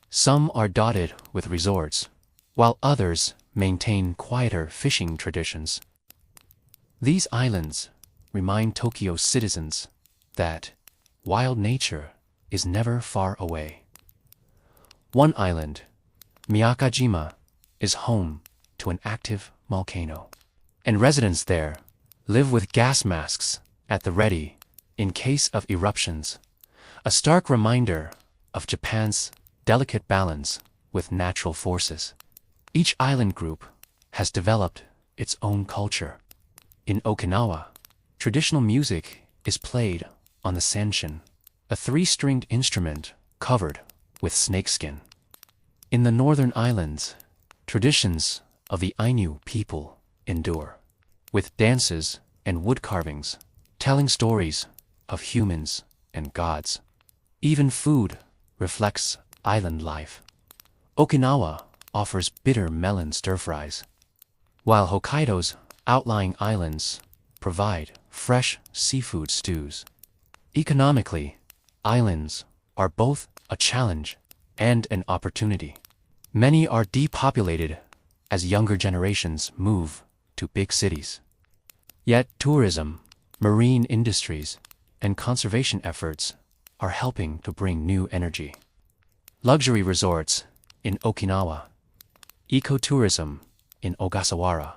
Some are dotted with resorts, while others maintain quieter fishing traditions. These islands remind Tokyo's citizens that wild nature is never far away. One island, Miyakajima, is home to an active volcano, and residents there live with gas masks at the ready in case of eruptions, a stark reminder of Japan's delicate balance with natural forces. Each island group has developed its own culture. In Okinawa, traditional music is played on the sanshin, a three-stringed instrument covered with snakeskin. In the northern islands, traditions of the Ainu people endure, with dances and wood carvings telling stories of humans and gods. Even food reflects island life. Okinawa offers bitter melon stir-fries, while Hokkaido's outlying islands provide fresh seafood stews. Economically, islands are both a challenge and an opportunity. Many are depopulated as younger generations move to big cities. Yet tourism, marine industries, and conservation efforts are helping to bring new energy. Luxury resorts in Okinawa, ecotourism in Ogasawara,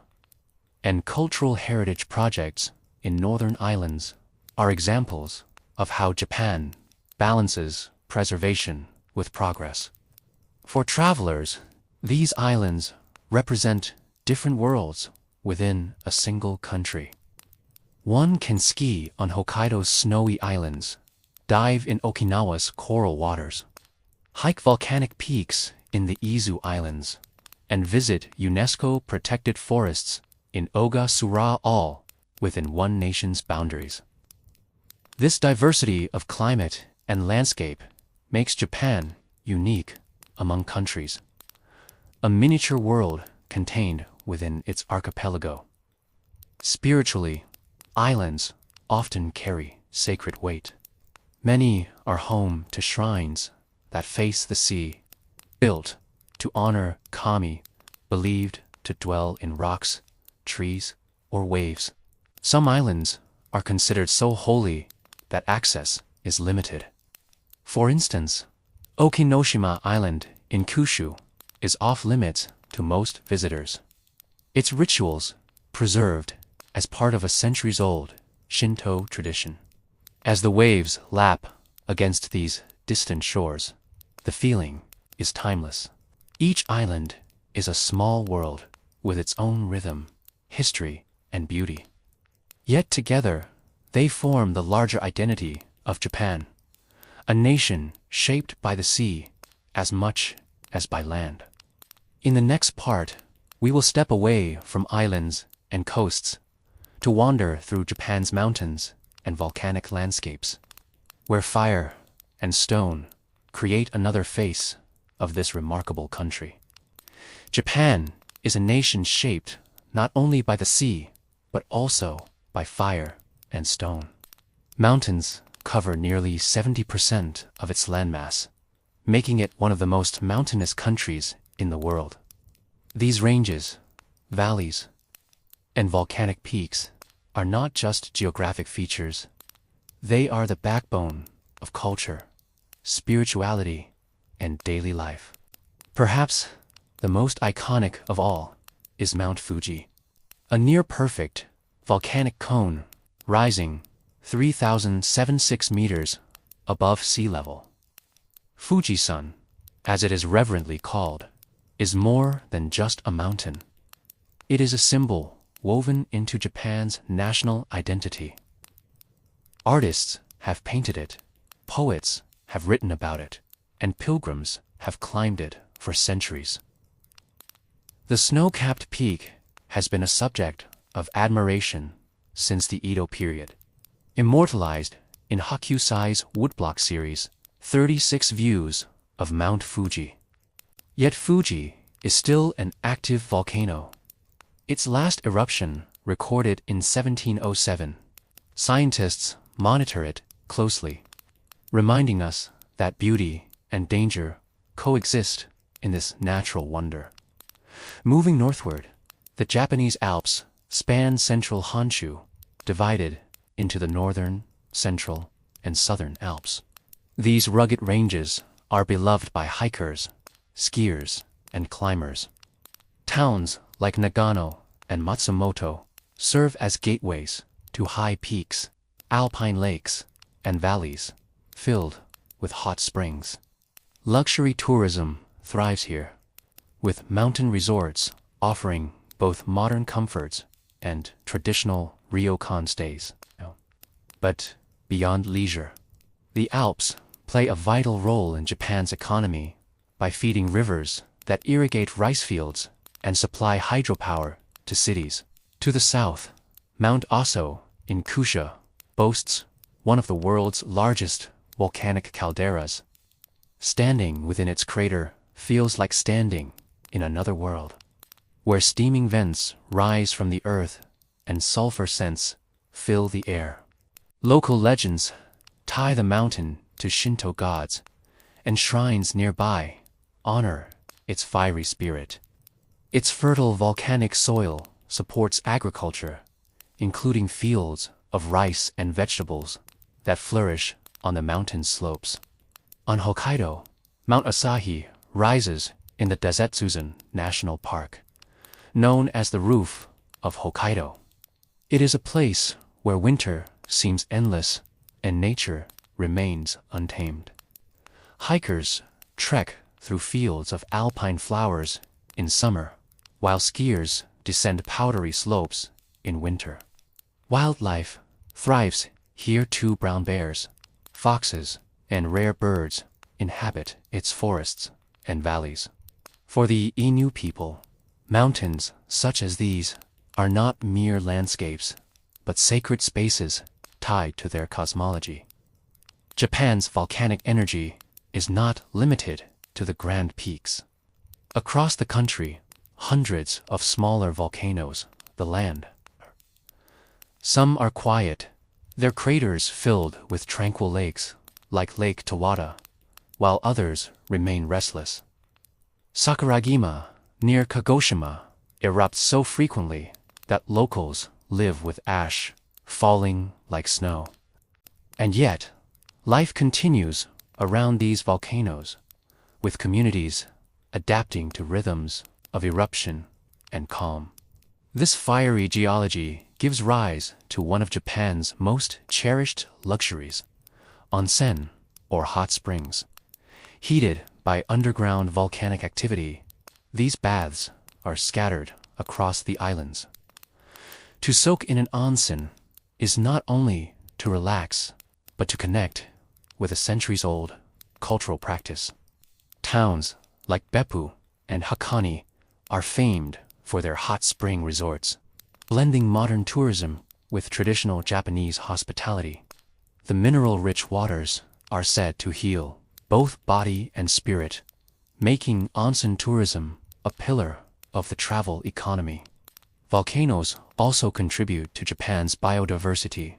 and cultural heritage projects in northern islands are examples of how Japan balances preservation with progress. For travelers, these islands represent different worlds within a single country. One can ski on Hokkaido's snowy islands, dive in Okinawa's coral waters, hike volcanic peaks in the Izu Islands, and visit UNESCO-protected forests in Ogasura, all within one nation's boundaries. This diversity of climate and landscape makes Japan unique among countries, a miniature world contained within its archipelago. Spiritually, islands often carry sacred weight. Many are home to shrines that face the sea, built to honor kami, believed to dwell in rocks, trees, or waves. Some islands are considered so holy that access is limited. For instance, Okinoshima Island in Kyushu is off-limits to most visitors. Its rituals preserved as part of a centuries-old Shinto tradition. As the waves lap against these distant shores, the feeling is timeless. Each island is a small world with its own rhythm, history, and beauty. Yet together, they form the larger identity of Japan, a nation shaped by the sea as much as by land. In the next part, we will step away from islands and coasts to wander through Japan's mountains and volcanic landscapes, where fire and stone create another face of this remarkable country. Japan is a nation shaped not only by the sea, but also by fire and stone. Mountains cover nearly 70% of its landmass, making it one of the most mountainous countries in the world. These ranges, valleys, and volcanic peaks are not just geographic features. They are the backbone of culture, spirituality, and daily life. Perhaps the most iconic of all is Mount Fuji, a near-perfect volcanic cone rising 3,706 meters above sea level. Fuji-san, as it is reverently called, is more than just a mountain. It is a symbol woven into Japan's national identity. Artists have painted it, poets have written about it, and pilgrims have climbed it for centuries. The snow-capped peak has been a subject of admiration since the Edo period. Immortalized in Hakusai's woodblock series, 36 Views of Mount Fuji. Yet Fuji is still an active volcano. Its last eruption recorded in 1707. Scientists monitor it closely, reminding us that beauty and danger coexist in this natural wonder. Moving northward, the Japanese Alps span central Honshu, divided into the northern, central, and southern Alps. These rugged ranges are beloved by hikers, skiers, and climbers. Towns like Nagano and Matsumoto serve as gateways to high peaks, alpine lakes, and valleys filled with hot springs. Luxury tourism thrives here, with mountain resorts offering both modern comforts and traditional ryokan stays. But beyond leisure, the Alps play a vital role in Japan's economy by feeding rivers that irrigate rice fields and supply hydropower to cities. To the south, Mount Aso in Kusha boasts one of the world's largest volcanic calderas. Standing within its crater feels like standing in another world, where steaming vents rise from the earth and sulfur scents fill the air. Local legends tie the mountain to Shinto gods, and shrines nearby honor its fiery spirit. Its fertile volcanic soil supports agriculture, including fields of rice and vegetables that flourish on the mountain slopes. On Hokkaido, Mount Asahi rises in the Dasetsuzen National Park, known as the Roof of Hokkaido. It is a place where winter seems endless and nature remains untamed. Hikers trek through fields of alpine flowers in summer, while skiers descend powdery slopes in winter. Wildlife thrives here too. Brown bears, foxes, and rare birds inhabit its forests and valleys. For the Innu people, mountains such as these are not mere landscapes, but sacred spaces tied to their cosmology. Japan's volcanic energy is not limited to the grand peaks. Across the country, hundreds of smaller volcanoes, the land. Some are quiet, their craters filled with tranquil lakes, like Lake Tawada, while others remain restless. Sakuragima, near Kagoshima, erupts so frequently that locals live with ash falling like snow. And yet, life continues around these volcanoes, with communities adapting to rhythms of eruption and calm. This fiery geology gives rise to one of Japan's most cherished luxuries, onsen, or hot springs. Heated by underground volcanic activity, these baths are scattered across the islands. To soak in an onsen is not only to relax, but to connect with a centuries-old cultural practice. Towns like Beppu and Hakone are famed for their hot spring resorts, blending modern tourism with traditional Japanese hospitality. The mineral-rich waters are said to heal both body and spirit, making onsen tourism a pillar of the travel economy. Volcanoes also contribute to Japan's biodiversity.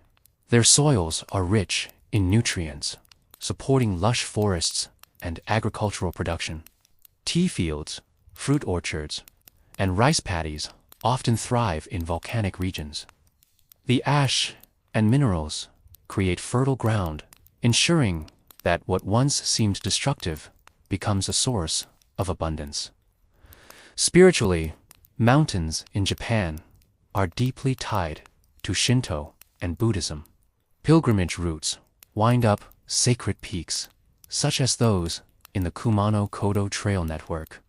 Their soils are rich in nutrients, supporting lush forests and agricultural production. Tea fields, fruit orchards, and rice paddies often thrive in volcanic regions. The ash and minerals create fertile ground, ensuring that what once seemed destructive becomes a source of abundance. Spiritually, mountains in Japan are deeply tied to Shinto and Buddhism. Pilgrimage routes wind up sacred peaks, such as those in the Kumano-Kodo Trail network.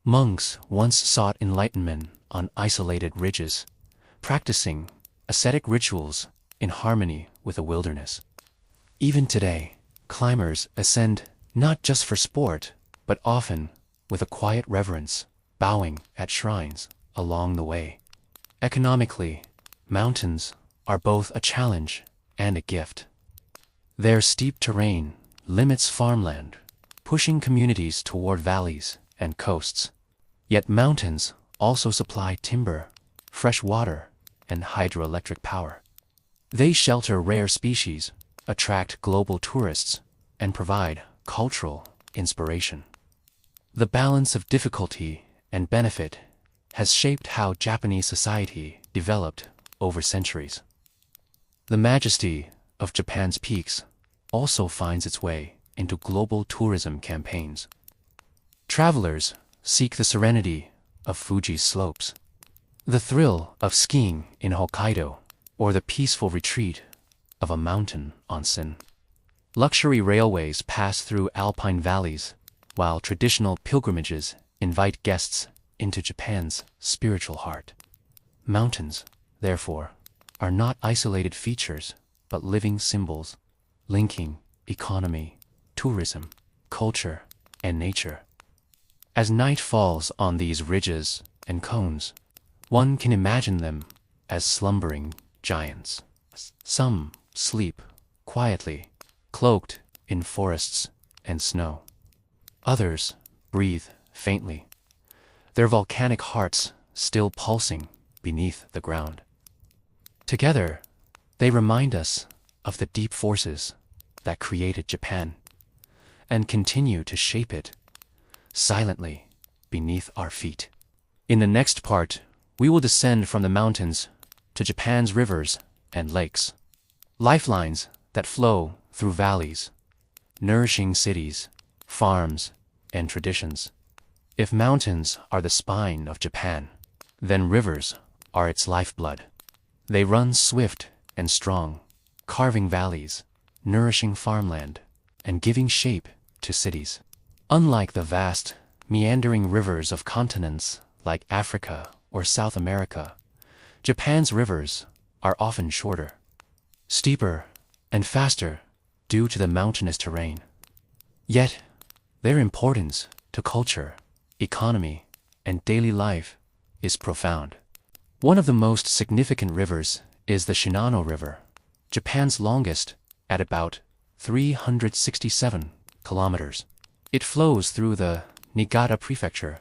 Monks once sought enlightenment on isolated ridges, practicing ascetic rituals in harmony with the wilderness. Even today, climbers ascend not just for sport, but often with a quiet reverence, bowing at shrines along the way. Economically, mountains are both a challenge and a gift. Their steep terrain limits farmland, pushing communities toward valleys and coasts. Yet mountains also supply timber, fresh water, and hydroelectric power. They shelter rare species, attract global tourists, and provide cultural inspiration. The balance of difficulty and benefit has shaped how Japanese society developed over centuries. The majesty of Japan's peaks also finds its way into global tourism campaigns. Travelers seek the serenity of Fuji's slopes, the thrill of skiing in Hokkaido, or the peaceful retreat of a mountain onsen. Luxury railways pass through alpine valleys, while traditional pilgrimages invite guests into Japan's spiritual heart. Mountains, therefore, are not isolated features, but living symbols, linking economy, tourism, culture, and nature. As night falls on these ridges and cones, one can imagine them as slumbering giants. Some sleep quietly, cloaked in forests and snow. Others breathe faintly, their volcanic hearts still pulsing beneath the ground. Together, they remind us of the deep forces that created Japan and continue to shape it silently beneath our feet. In the next part, we will descend from the mountains to Japan's rivers and lakes, lifelines that flow through valleys, nourishing cities, farms, and traditions. If mountains are the spine of Japan, then rivers are its lifeblood. They run swift and strong, carving valleys, nourishing farmland, and giving shape to cities. Unlike the vast, meandering rivers of continents like Africa or South America, Japan's rivers are often shorter, steeper, and faster due to the mountainous terrain. Yet, their importance to culture, economy, and daily life is profound. One of the most significant rivers is the Shinano River, Japan's longest, at about 367 kilometers. It flows through the Niigata Prefecture,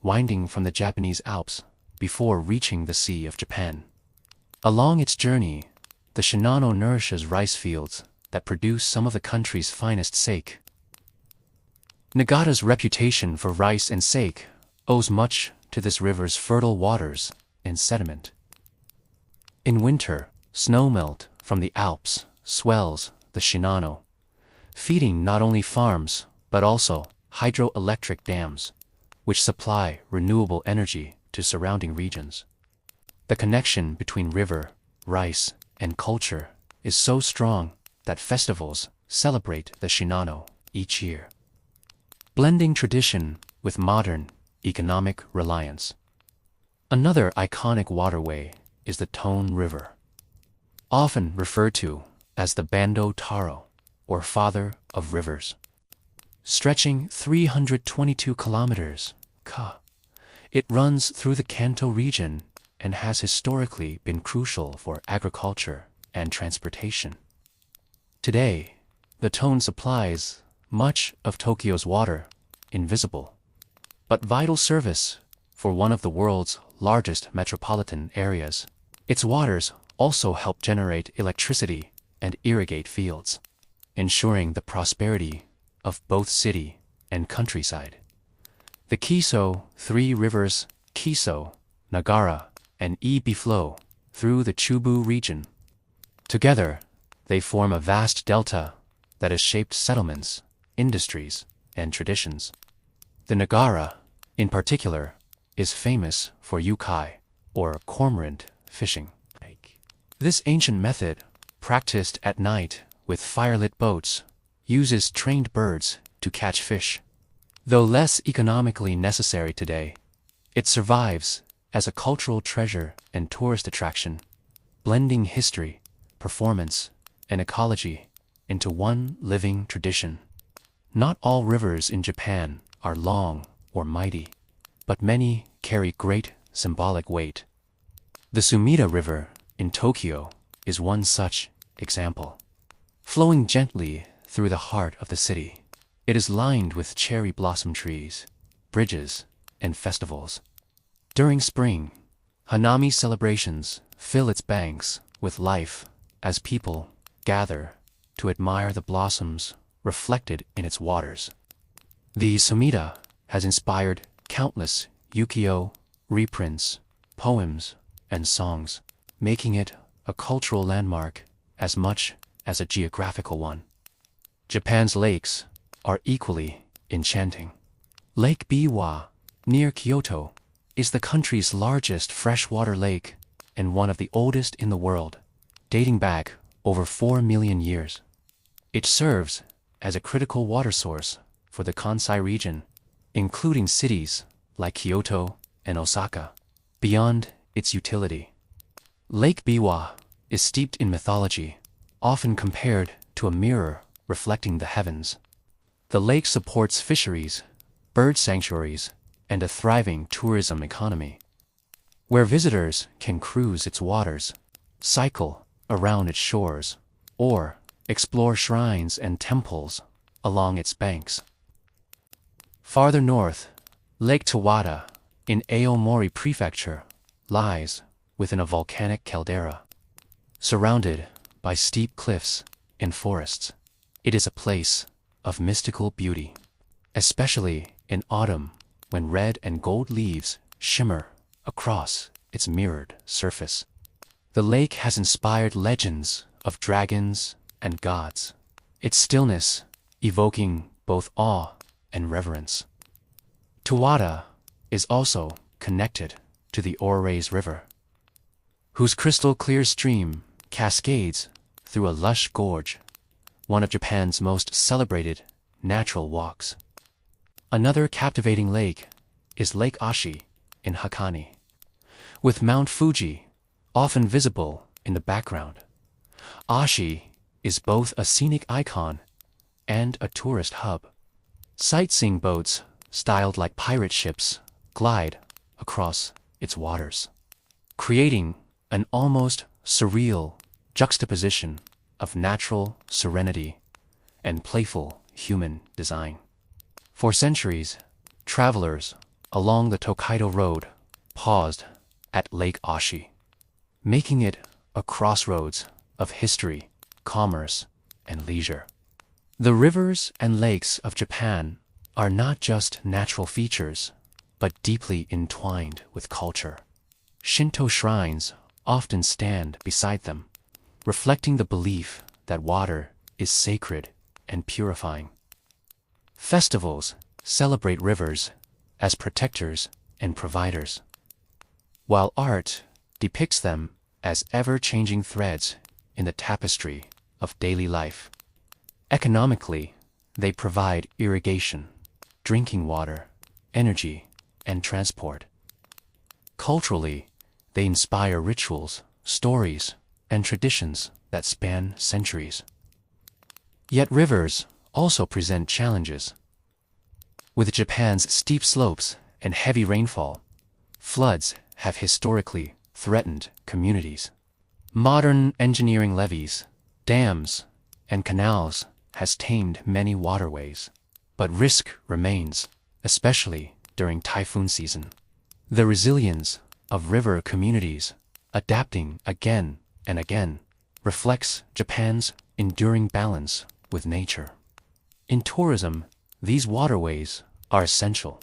winding from the Japanese Alps before reaching the Sea of Japan. Along its journey, the Shinano nourishes rice fields that produce some of the country's finest sake. Niigata's reputation for rice and sake owes much to this river's fertile waters and sediment. In winter, snowmelt from the Alps swells the Shinano, feeding not only farms but also hydroelectric dams, which supply renewable energy to surrounding regions. The connection between river, rice, and culture is so strong that festivals celebrate the Shinano each year, blending tradition with modern economic reliance. Another iconic waterway is the Tone River, often referred to as the Bando Taro, or Father of Rivers. Stretching 322 kilometers, it runs through the Kanto region and has historically been crucial for agriculture and transportation. Today, the Tone supplies much of Tokyo's water, invisible, but vital service for one of the world's largest metropolitan areas. Its waters also help generate electricity and irrigate fields, ensuring the prosperity of both city and countryside. The Kiso three rivers, Kiso, Nagara, and Ibi flow through the Chubu region. Together, they form a vast delta that has shaped settlements, industries, and traditions. The Nagara, in particular, is famous for yukai, or cormorant, fishing. This ancient method, practiced at night with firelit boats, uses trained birds to catch fish. Though less economically necessary today, it survives as a cultural treasure and tourist attraction, blending history, performance, and ecology into one living tradition. Not all rivers in Japan are long or mighty, but many carry great symbolic weight. The Sumida River in Tokyo is one such example. Flowing gently through the heart of the city, it is lined with cherry blossom trees, bridges, and festivals. During spring, Hanami celebrations fill its banks with life as people gather to admire the blossoms reflected in its waters. The Sumida has inspired countless ukiyo, reprints, poems, and songs, making it a cultural landmark as much as a geographical one. Japan's lakes are equally enchanting. Lake Biwa, near Kyoto, is the country's largest freshwater lake and one of the oldest in the world, dating back over 4 million years. It serves as a critical water source for the Kansai region, including cities like Kyoto and Osaka. Beyond its utility, Lake Biwa is steeped in mythology, often compared to a mirror reflecting the heavens. The lake supports fisheries, bird sanctuaries, and a thriving tourism economy, where visitors can cruise its waters, cycle around its shores, or explore shrines and temples along its banks. Farther north, Lake Tawada in Aomori Prefecture lies within a volcanic caldera. Surrounded by steep cliffs and forests, it is a place of mystical beauty, especially in autumn when red and gold leaves shimmer across its mirrored surface. The lake has inspired legends of dragons and gods, its stillness evoking both awe and reverence. Tawada is also connected to the Ores River, whose crystal-clear stream cascades through a lush gorge, one of Japan's most celebrated natural walks. Another captivating lake is Lake Ashi in Hakane, with Mount Fuji often visible in the background. Ashi is both a scenic icon and a tourist hub. Sightseeing boats, styled like pirate ships, glide across its waters, creating an almost surreal juxtaposition of natural serenity and playful human design. For centuries, travelers along the Tokaido Road paused at Lake Ashi, making it a crossroads of history, commerce, and leisure. The rivers and lakes of Japan are not just natural features, but deeply entwined with culture. Shinto shrines often stand beside them, reflecting the belief that water is sacred and purifying. Festivals celebrate rivers as protectors and providers, while art depicts them as ever-changing threads in the tapestry of daily life. Economically, they provide irrigation, drinking water, energy, and transport. Culturally, they inspire rituals, stories, and traditions that span centuries. Yet rivers also present challenges. With Japan's steep slopes and heavy rainfall, floods have historically threatened communities. Modern engineering levees, dams, and canals has tamed many waterways, but risk remains, especially during typhoon season. The resilience of river communities, adapting again and again, reflects Japan's enduring balance with nature. In tourism, these waterways are essential.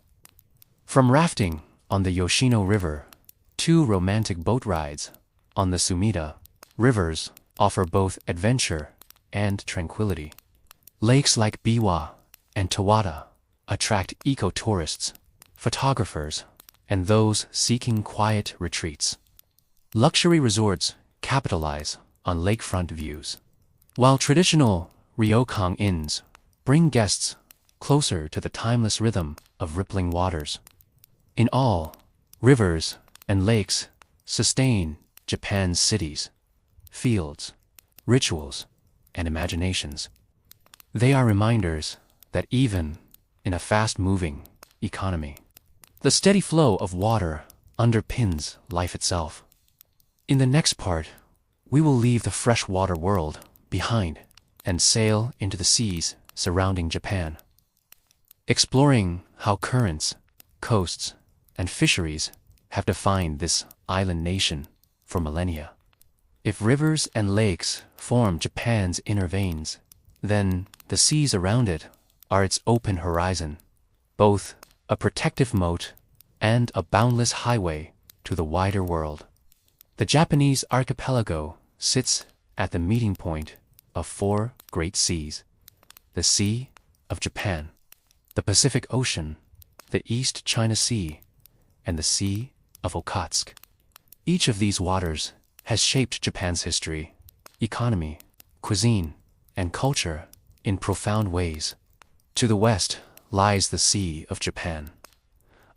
From rafting on the Yoshino River to romantic boat rides on the Sumida, rivers offer both adventure and tranquility. Lakes like Biwa and Tawada attract eco-tourists, photographers, and those seeking quiet retreats. Luxury resorts capitalize on lakefront views, while traditional ryokan inns bring guests closer to the timeless rhythm of rippling waters. In all, rivers and lakes sustain Japan's cities, fields, rituals, and imaginations. They are reminders that even in a fast-moving economy, the steady flow of water underpins life itself. In the next part, we will leave the freshwater world behind and sail into the seas surrounding Japan, exploring how currents, coasts, and fisheries have defined this island nation for millennia. If rivers and lakes form Japan's inner veins, then the seas around it are its open horizon, both a protective moat and a boundless highway to the wider world. The Japanese archipelago sits at the meeting point of four great seas: the Sea of Japan, the Pacific Ocean, the East China Sea, and the Sea of Okhotsk. Each of these waters has shaped Japan's history, economy, cuisine, and culture in profound ways. To the west lies the Sea of Japan,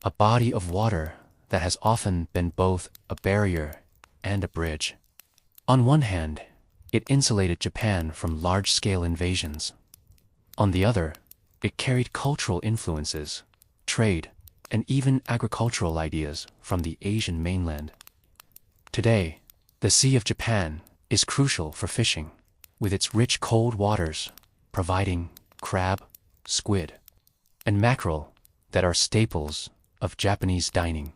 a body of water that has often been both a barrier and a bridge. On one hand, it insulated Japan from large-scale invasions. On the other, it carried cultural influences, trade, and even agricultural ideas from the Asian mainland. Today, the Sea of Japan is crucial for fishing, with its rich cold waters providing crab, squid, and mackerel that are staples of Japanese dining.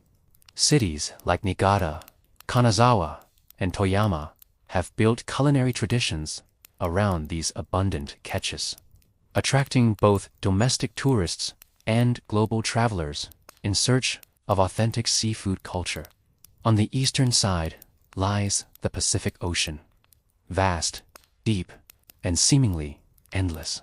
Cities like Niigata, Kanazawa, and Toyama have built culinary traditions around these abundant catches, attracting both domestic tourists and global travelers in search of authentic seafood culture. On the eastern side lies the Pacific Ocean, vast, deep, and seemingly endless.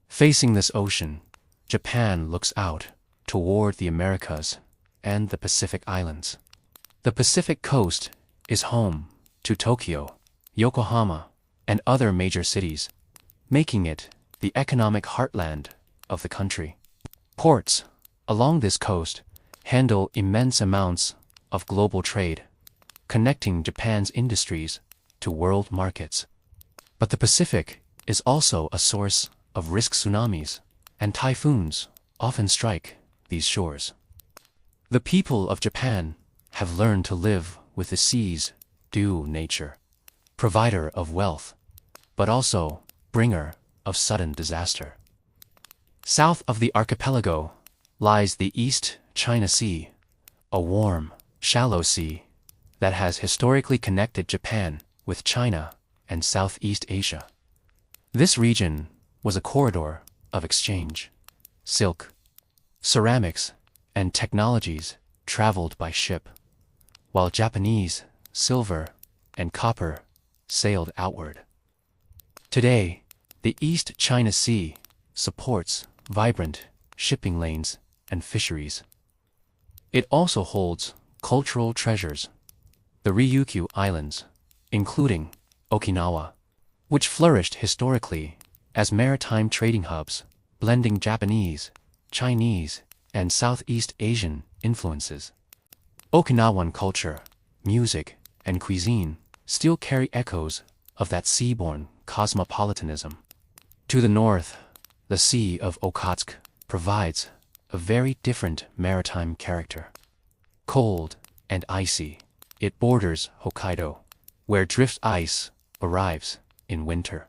Facing this ocean, Japan looks out toward the Americas and the Pacific Islands. The Pacific coast is home to Tokyo, Yokohama, and other major cities, making it the economic heartland of the country. Ports along this coast handle immense amounts of global trade, connecting Japan's industries to world markets. But the Pacific is also a source of risk. Tsunamis and typhoons often strike these shores. The people of Japan have learned to live with the sea's due nature, provider of wealth, but also bringer of sudden disaster. South of the archipelago lies the East China Sea, a warm, shallow sea that has historically connected Japan with China and Southeast Asia. This region was a corridor of exchange. Silk, ceramics, and technologies traveled by ship, while Japanese silver and copper sailed outward. Today, the East China Sea supports vibrant shipping lanes and fisheries. It also holds cultural treasures, the Ryukyu Islands, including Okinawa, which flourished historically as maritime trading hubs, blending Japanese, Chinese, and Southeast Asian influences. Okinawan culture, music, and cuisine still carry echoes of that seaborne cosmopolitanism. To the north, the Sea of Okhotsk provides a very different maritime character. Cold and icy, it borders Hokkaido, where drift ice arrives in winter.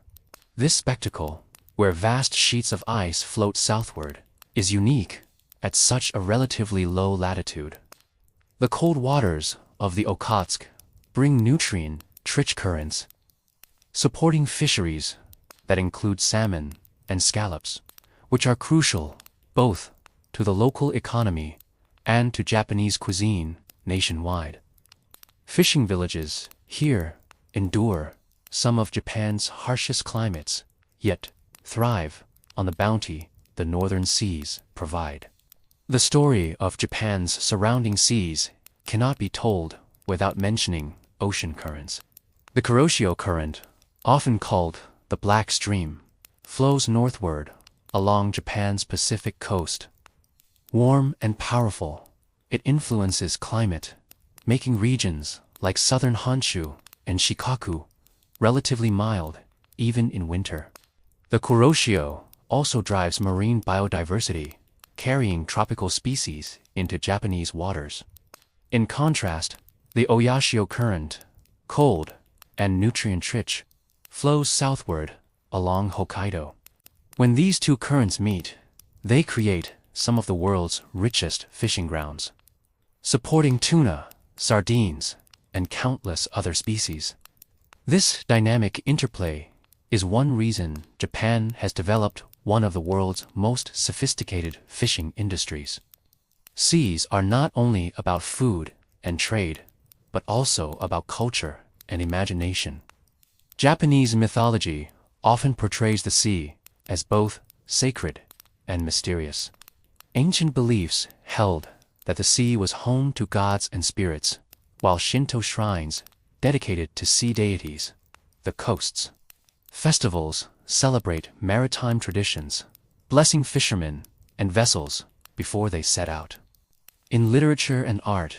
This spectacle, where vast sheets of ice float southward, is unique at such a relatively low latitude. The cold waters of the Okhotsk bring nutrient-rich currents, supporting fisheries that include salmon and scallops, which are crucial both to the local economy and to Japanese cuisine nationwide. Fishing villages here endure some of Japan's harshest climates, yet thrive on the bounty the northern seas provide. The story of Japan's surrounding seas cannot be told without mentioning ocean currents. The Kuroshio Current, often called the Black Stream, flows northward along Japan's Pacific coast. Warm and powerful, it influences climate, making regions like southern Honshu and Shikaku relatively mild, even in winter. The Kuroshio also drives marine biodiversity, carrying tropical species into Japanese waters. In contrast, the Oyashio Current, cold and nutrient-rich, flows southward along Hokkaido. When these two currents meet, they create some of the world's richest fishing grounds, supporting tuna, sardines, and countless other species. This dynamic interplay is one reason Japan has developed one of the world's most sophisticated fishing industries. Seas are not only about food and trade, but also about culture and imagination. Japanese mythology often portrays the sea as both sacred and mysterious. Ancient beliefs held that the sea was home to gods and spirits, while Shinto shrines dedicated to sea deities, the coasts. Festivals celebrate maritime traditions, blessing fishermen and vessels before they set out. In literature and art,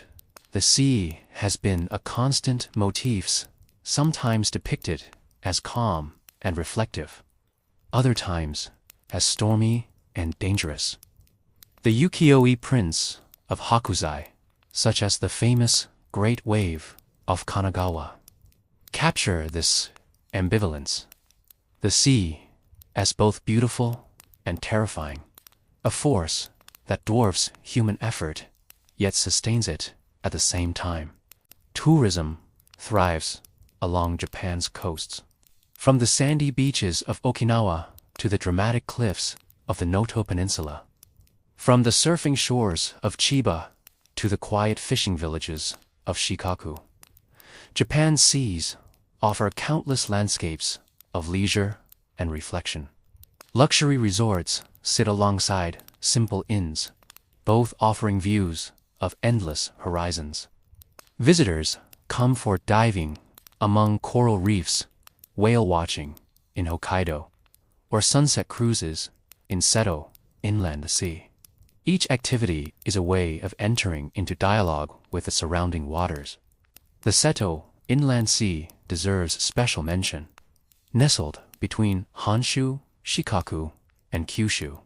the sea has been a constant motif, sometimes depicted as calm and reflective, other times as stormy and dangerous. The ukiyo-e prints of Hakuzai, such as the famous Great Wave of Kanagawa, capture this ambivalence. The sea as both beautiful and terrifying, a force that dwarfs human effort, yet sustains it at the same time. Tourism thrives along Japan's coasts. From the sandy beaches of Okinawa to the dramatic cliffs of the Noto Peninsula. From the surfing shores of Chiba to the quiet fishing villages of Shikaku. Japan's seas offer countless landscapes of leisure and reflection. Luxury resorts sit alongside simple inns, both offering views of endless horizons. Visitors come for diving among coral reefs, whale watching in Hokkaido, or sunset cruises in Seto, inland sea. Each activity is a way of entering into dialogue with the surrounding waters. The Seto, inland sea, deserves special mention. Nestled between Honshu, Shikaku, and Kyushu,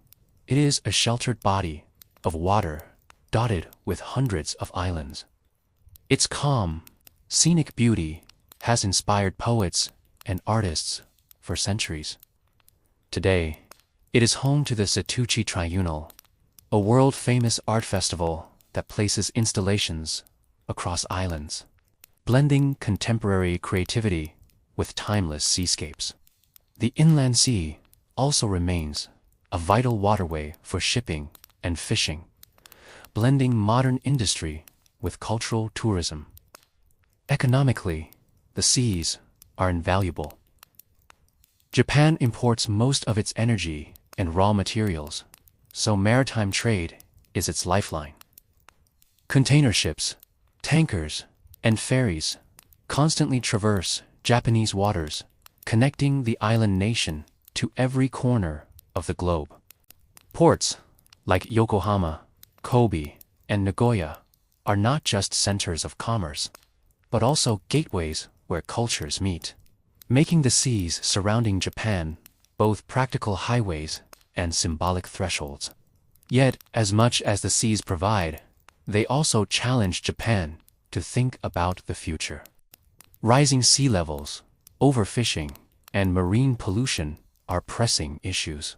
it is a sheltered body of water dotted with hundreds of islands. Its calm, scenic beauty has inspired poets and artists for centuries. Today, it is home to the Setouchi Triennial, a world-famous art festival that places installations across islands, blending contemporary creativity with timeless seascapes. The inland sea also remains a vital waterway for shipping and fishing, blending modern industry with cultural tourism. Economically, the seas are invaluable. Japan imports most of its energy and raw materials, so maritime trade is its lifeline. Container ships, tankers, and ferries constantly traverse Japanese waters, connecting the island nation to every corner of the globe. Ports like Yokohama, Kobe, and Nagoya are not just centers of commerce, but also gateways where cultures meet, making the seas surrounding Japan both practical highways and symbolic thresholds. Yet, as much as the seas provide, they also challenge Japan to think about the future. Rising sea levels, overfishing, and marine pollution are pressing issues.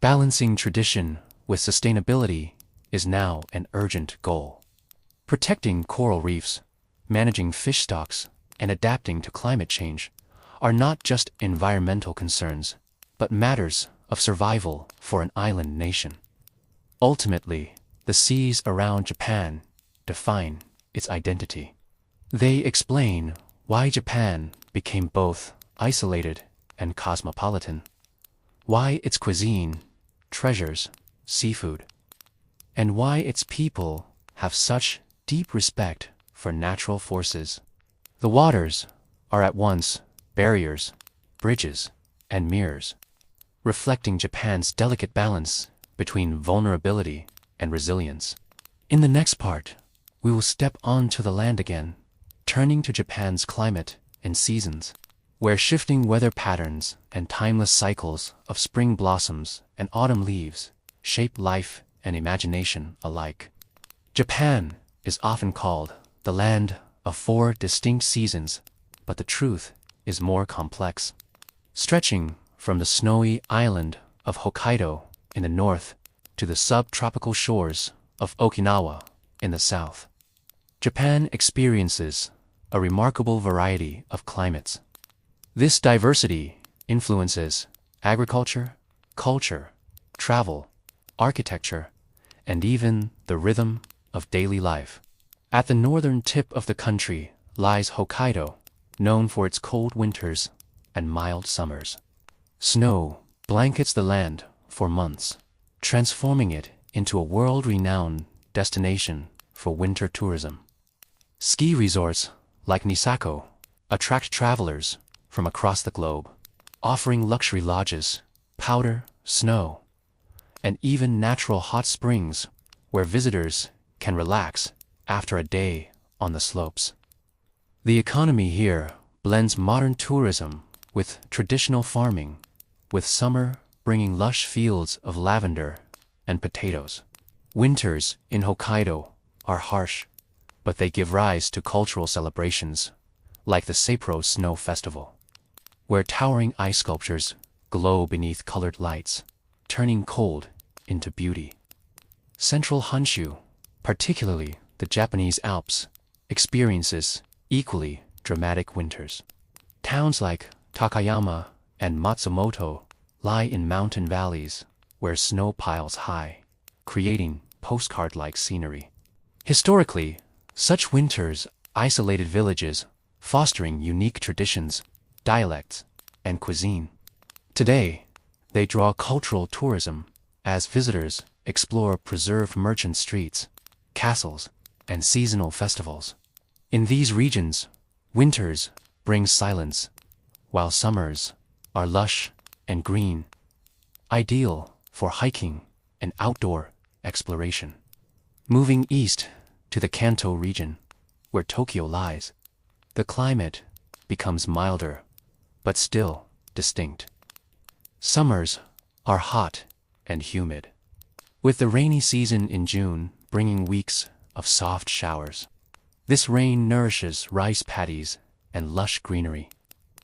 Balancing tradition with sustainability is now an urgent goal. Protecting coral reefs, managing fish stocks, and adapting to climate change are not just environmental concerns, but matters of survival for an island nation. Ultimately, the seas around Japan define its identity. They explain why Japan became both isolated and cosmopolitan, why its cuisine treasures seafood, and why its people have such deep respect for natural forces. The waters are at once barriers, bridges, and mirrors, reflecting Japan's delicate balance between vulnerability and resilience. In the next part, we will step onto the land again, turning to Japan's climate and seasons, where shifting weather patterns and timeless cycles of spring blossoms and autumn leaves shape life and imagination alike. Japan is often called the land of 4 distinct seasons, but the truth is more complex. Stretching from the snowy island of Hokkaido in the north to the subtropical shores of Okinawa in the south, Japan experiences a remarkable variety of climates. This diversity influences agriculture, culture, travel, architecture, and even the rhythm of daily life. At the northern tip of the country lies Hokkaido, known for its cold winters and mild summers. Snow blankets the land for months, transforming it into a world-renowned destination for winter tourism. Ski resorts like Nisako attract travelers from across the globe, offering luxury lodges, powder, snow, and even natural hot springs where visitors can relax after a day on the slopes. The economy here blends modern tourism with traditional farming, with summer bringing lush fields of lavender and potatoes. Winters in Hokkaido are harsh, but they give rise to cultural celebrations like the Sapporo Snow Festival, where towering ice sculptures glow beneath colored lights, turning cold into beauty. Central Honshu, particularly the Japanese Alps, experiences equally dramatic winters. Towns like Takayama and Matsumoto lie in mountain valleys where snow piles high, creating postcard-like scenery. Historically, such winters isolated villages, fostering unique traditions, dialects, and cuisine. Today, they draw cultural tourism as visitors explore preserved merchant streets, castles, and seasonal festivals. In these regions, winters bring silence, while summers are lush and green, ideal for hiking and outdoor exploration. Moving east to the Kanto region, where Tokyo lies, the climate becomes milder, but still distinct. Summers are hot and humid, with the rainy season in June bringing weeks of soft showers. This rain nourishes rice paddies and lush greenery,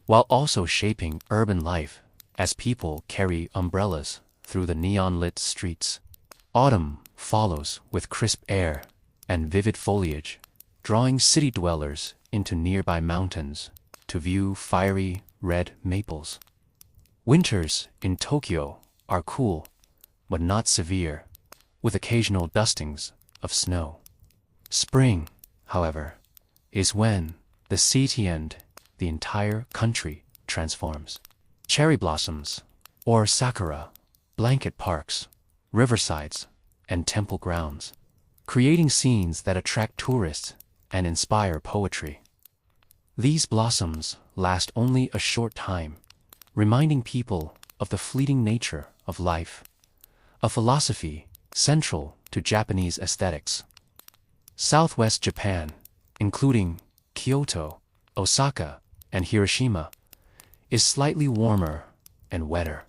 while also shaping urban life as people carry umbrellas through the neon-lit streets. Autumn follows with crisp air and vivid foliage, drawing city dwellers into nearby mountains to view fiery red maples. Winters in Tokyo are cool, but not severe, with occasional dustings of snow. Spring, however, is when the city and the entire country transforms. Cherry blossoms, or sakura, blanket parks, riversides, and temple grounds, creating scenes that attract tourists and inspire poetry. These blossoms last only a short time, reminding people of the fleeting nature of life, a philosophy central to Japanese aesthetics. Southwest Japan, including Kyoto, Osaka, and Hiroshima, is slightly warmer and wetter.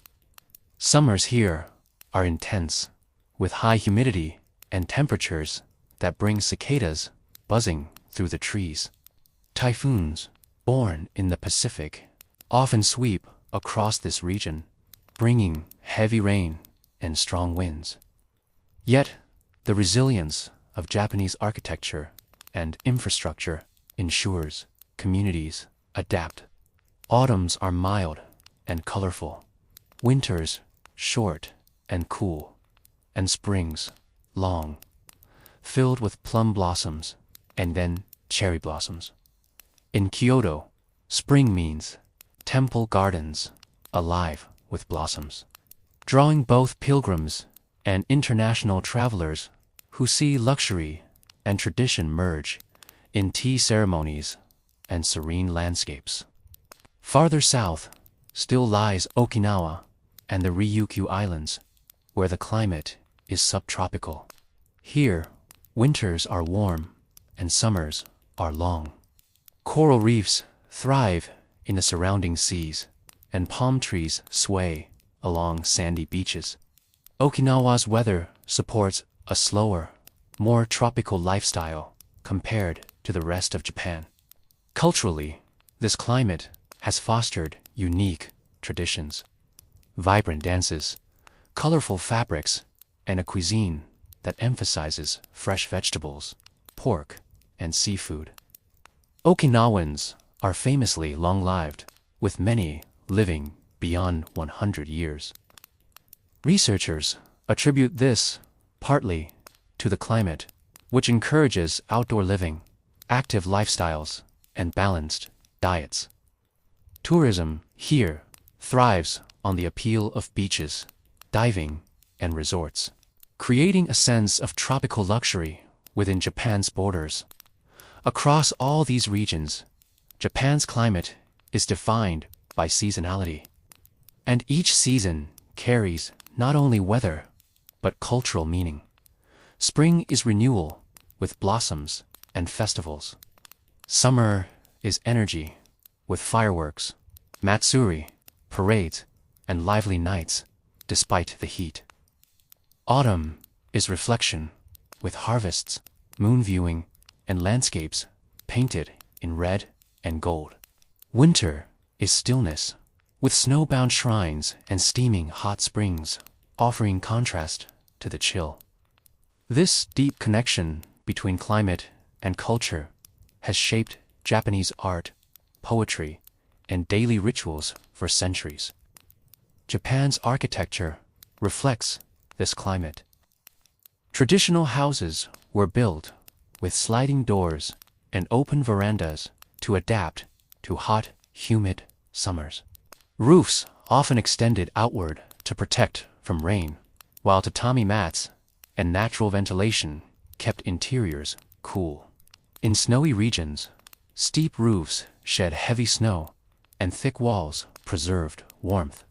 Summers here are intense, with high humidity and temperatures that bring cicadas buzzing through the trees. Typhoons, born in the Pacific, often sweep across this region, bringing heavy rain and strong winds. Yet, the resilience of Japanese architecture and infrastructure ensures communities adapt. Autumns are mild and colorful, winters short and cool, and springs long, filled with plum blossoms and then cherry blossoms. In Kyoto, spring means temple gardens alive with blossoms, drawing both pilgrims and international travelers who see luxury and tradition merge in tea ceremonies and serene landscapes. Farther south still lies Okinawa and the Ryukyu Islands, where the climate is subtropical. Here, winters are warm and summers are long. Coral reefs thrive in the surrounding seas, and palm trees sway along sandy beaches. Okinawa's weather supports a slower, more tropical lifestyle compared to the rest of Japan. Culturally, this climate has fostered unique traditions, vibrant dances, colorful fabrics, and a cuisine that emphasizes fresh vegetables, pork, and seafood. Okinawans are famously long-lived, with many living beyond 100 years. Researchers attribute this partly to the climate, which encourages outdoor living, active lifestyles, and balanced diets. Tourism here thrives on the appeal of beaches, diving, and resorts, creating a sense of tropical luxury within Japan's borders. Across all these regions, Japan's climate is defined by seasonality, and each season carries not only weather, but cultural meaning. Spring is renewal, with blossoms and festivals. Summer is energy, with fireworks, matsuri, parades, and lively nights, despite the heat. Autumn is reflection, with harvests, moon viewing, and landscapes painted in red and gold. Winter is stillness, with snowbound shrines and steaming hot springs, offering contrast to the chill. This deep connection between climate and culture has shaped Japanese art, poetry, and daily rituals for centuries. Japan's architecture reflects this climate. Traditional houses were built with sliding doors and open verandas to adapt to hot, humid summers. Roofs often extended outward to protect from rain, while tatami mats and natural ventilation kept interiors cool. In snowy regions, steep roofs shed heavy snow, and thick walls preserved warmth.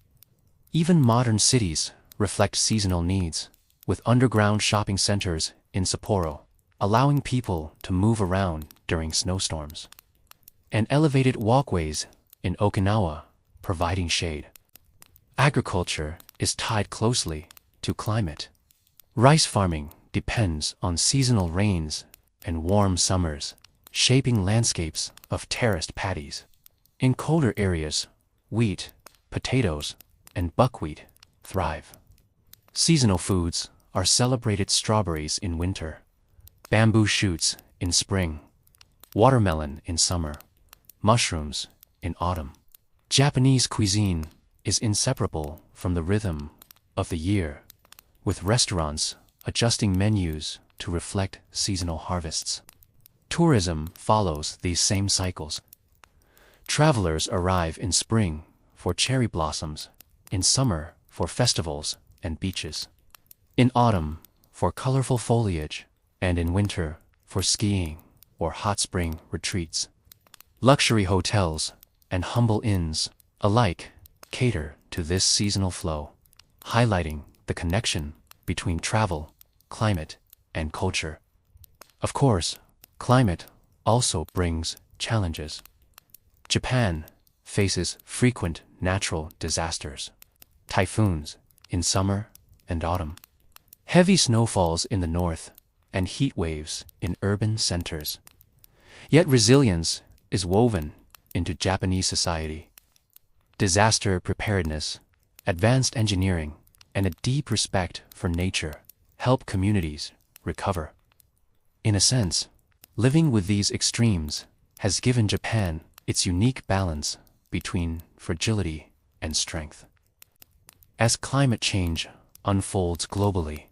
Even modern cities reflect seasonal needs, with underground shopping centers in Sapporo, allowing people to move around during snowstorms. and elevated walkways in Okinawa providing shade. Agriculture is tied closely to climate. Rice farming depends on seasonal rains and warm summers, shaping landscapes of terraced paddies. In colder areas, wheat, potatoes, and buckwheat thrive. Seasonal foods are celebrated: strawberries in winter, bamboo shoots in spring, watermelon in summer, mushrooms in autumn. Japanese cuisine is inseparable from the rhythm of the year, with restaurants adjusting menus to reflect seasonal harvests. Tourism follows these same cycles. Travelers arrive in spring for cherry blossoms, in summer for festivals and beaches, in autumn for colorful foliage, and in winter for skiing or hot spring retreats. Luxury hotels and humble inns alike cater to this seasonal flow, highlighting the connection between travel, climate, and culture. Of course, climate also brings challenges. Japan faces frequent natural disasters, typhoons in summer and autumn, heavy snowfalls in the north, and heat waves in urban centers. Yet resilience is woven into Japanese society. Disaster preparedness, advanced engineering, and a deep respect for nature help communities recover. In a sense, living with these extremes has given Japan its unique balance between fragility and strength. As climate change unfolds globally,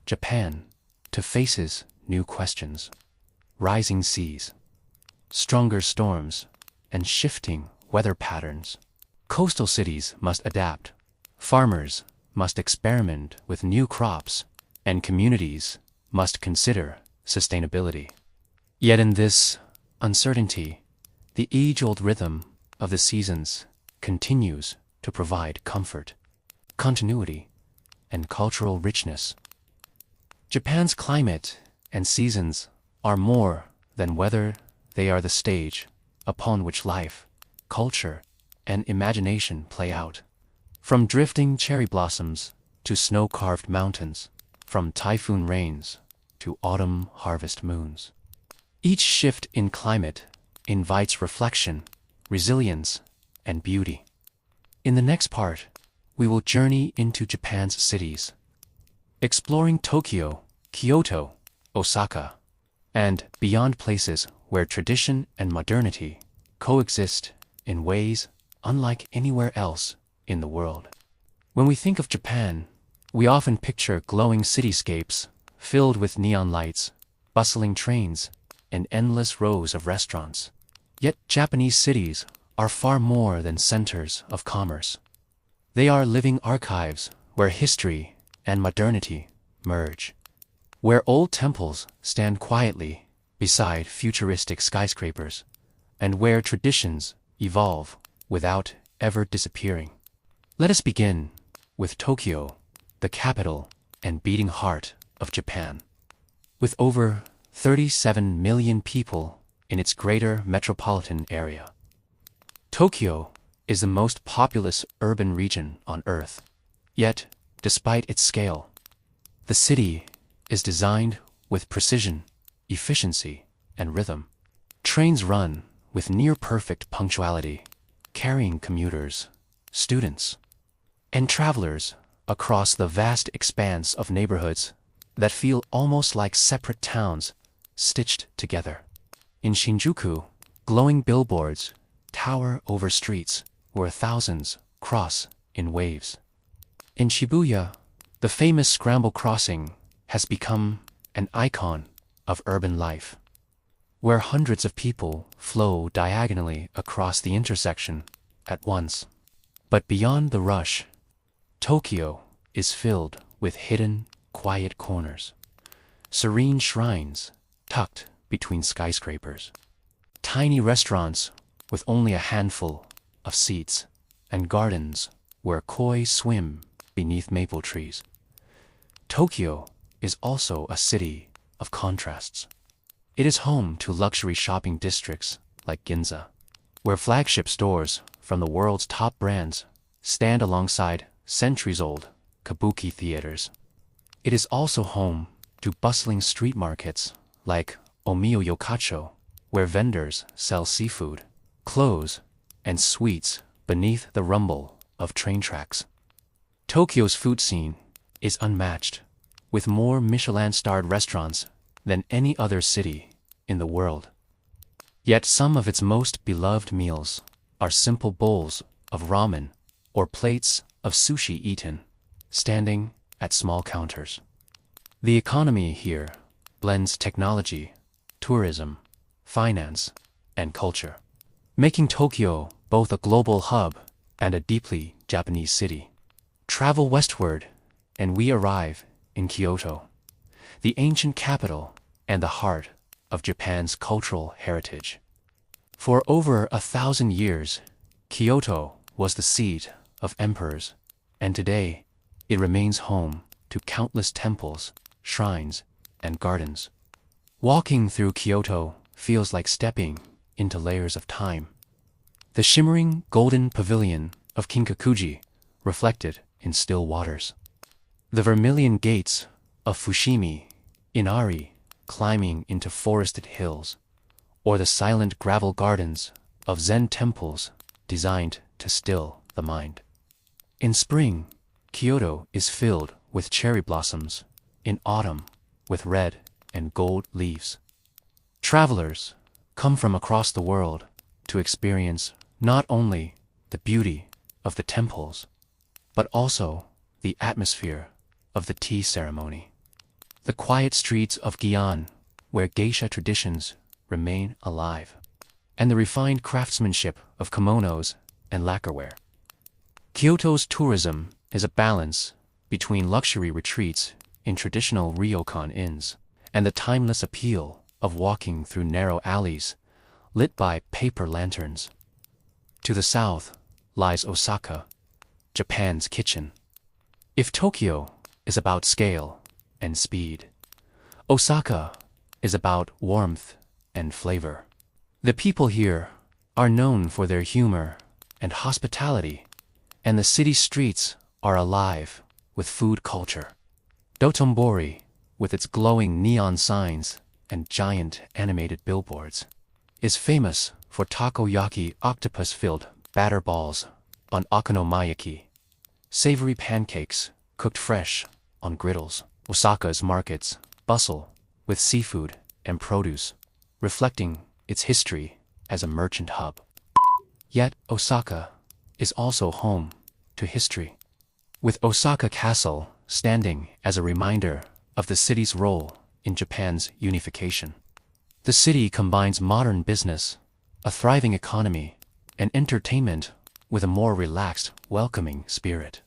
Japan too faces new questions: rising seas, stronger storms, and shifting weather patterns. Coastal cities must adapt, farmers must experiment with new crops, and communities must consider sustainability. Yet in this uncertainty, the age-old rhythm of the seasons continues to provide comfort, continuity, and cultural richness. Japan's climate and seasons are more than weather; they are the stage upon which life, culture, and imagination play out. From drifting cherry blossoms to snow-carved mountains, from typhoon rains to autumn harvest moons, each shift in climate invites reflection, resilience, and beauty. In the next part, we will journey into Japan's cities, exploring Tokyo, Kyoto, Osaka, and beyond, places where tradition and modernity coexist in ways unlike anywhere else in the world. When we think of Japan, we often picture glowing cityscapes filled with neon lights, bustling trains, and endless rows of restaurants. Yet Japanese cities are far more than centers of commerce. They are living archives where history and modernity merge, where old temples stand quietly beside futuristic skyscrapers, and where traditions evolve without ever disappearing. Let us begin with Tokyo, the capital and beating heart of Japan. With over 37 million people in its greater metropolitan area, Tokyo is the most populous urban region on Earth. Yet, despite its scale, the city is designed with precision, efficiency, and rhythm. Trains run with near-perfect punctuality, carrying commuters, students, and travelers across the vast expanse of neighborhoods that feel almost like separate towns stitched together. In Shinjuku, glowing billboards tower over streets where thousands cross in waves. In Shibuya, the famous Scramble Crossing has become an icon of urban life, where hundreds of people flow diagonally across the intersection at once. But beyond the rush, Tokyo is filled with hidden, quiet corners, serene shrines tucked between skyscrapers, tiny restaurants with only a handful of seats, and gardens where koi swim beneath maple trees. Tokyo is also a city of contrasts. It is home to luxury shopping districts like Ginza, where flagship stores from the world's top brands stand alongside centuries-old kabuki theaters. It is also home to bustling street markets like Omiyo Yokacho, where vendors sell seafood, clothes, and sweets beneath the rumble of train tracks. Tokyo's food scene is unmatched, with more Michelin-starred restaurants than any other city in the world. Yet some of its most beloved meals are simple bowls of ramen or plates of sushi eaten, standing at small counters. The economy here blends technology, tourism, finance, and culture, making Tokyo both a global hub and a deeply Japanese city. Travel westward, and we arrive in Kyoto, the ancient capital and the heart of Japan's cultural heritage. For over 1,000 years, Kyoto was the seat of emperors, and today it remains home to countless temples, shrines, and gardens. Walking through Kyoto feels like stepping into layers of time. The shimmering golden pavilion of Kinkakuji reflected in still waters. The vermilion gates of Fushimi Inari climbing into forested hills, or the silent gravel gardens of Zen temples designed to still the mind. In spring, Kyoto is filled with cherry blossoms, in autumn with red and gold leaves. Travelers come from across the world to experience not only the beauty of the temples, but also the atmosphere of the tea ceremony. The quiet streets of Gion, where geisha traditions remain alive, and the refined craftsmanship of kimonos and lacquerware. Kyoto's tourism is a balance between luxury retreats in traditional ryokan inns and the timeless appeal of walking through narrow alleys lit by paper lanterns. To the south lies Osaka, Japan's kitchen. If Tokyo is about scale and speed, Osaka is about warmth and flavor. The people here are known for their humor and hospitality, and the city streets are alive with food culture. Dotonbori, with its glowing neon signs and giant animated billboards, is famous for takoyaki octopus-filled batter balls on okonomiyaki, savory pancakes cooked fresh on griddles. Osaka's markets bustle with seafood and produce, reflecting its history as a merchant hub. Yet Osaka is also home to history, with Osaka Castle standing as a reminder of the city's role in Japan's unification. The city combines modern business, a thriving economy, and entertainment with a more relaxed, welcoming spirit.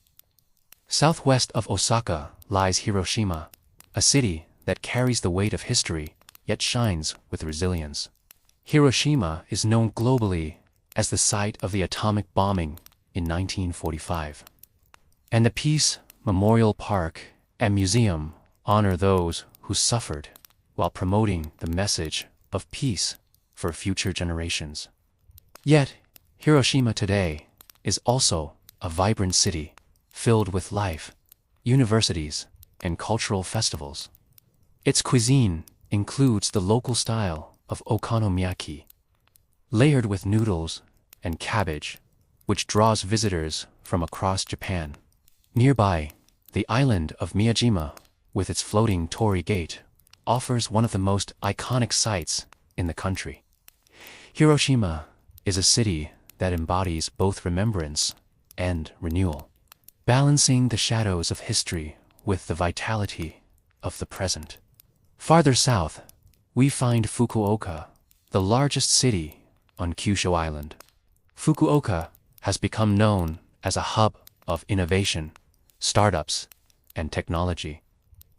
Southwest of Osaka lies Hiroshima, a city that carries the weight of history yet shines with resilience. Hiroshima is known globally as the site of the atomic bombing in 1945, and the Peace Memorial Park and Museum honor those who suffered while promoting the message of peace for future generations. Yet, Hiroshima today is also a vibrant city filled with life, universities, and cultural festivals. Its cuisine includes the local style of okonomiyaki, layered with noodles and cabbage, which draws visitors from across Japan. Nearby, the island of Miyajima, with its floating torii gate, offers one of the most iconic sights in the country. Hiroshima is a city that embodies both remembrance and renewal, balancing the shadows of history with the vitality of the present. Farther south, we find Fukuoka, the largest city on Kyushu Island. Fukuoka has become known as a hub of innovation, startups, and technology,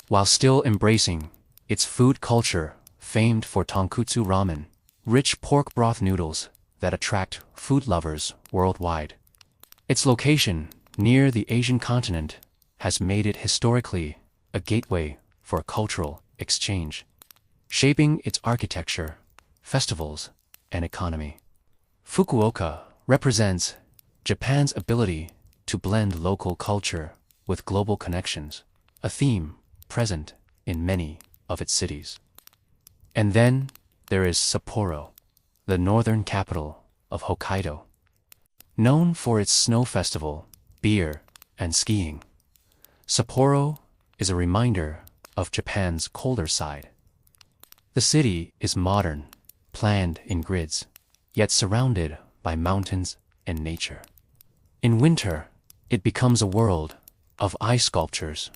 while still embracing its food culture famed for tonkotsu ramen, rich pork broth noodles that attract food lovers worldwide. Its location near the Asian continent has made it historically a gateway for cultural exchange, shaping its architecture, festivals, and economy. Fukuoka represents Japan's ability to blend local culture with global connections, a theme present in many of its cities. And then there is Sapporo, the northern capital of Hokkaido. Known for its snow festival, beer, and skiing, Sapporo is a reminder of Japan's colder side. The city is modern, planned in grids, yet surrounded by mountains and nature. In winter, it becomes a world of ice sculptures,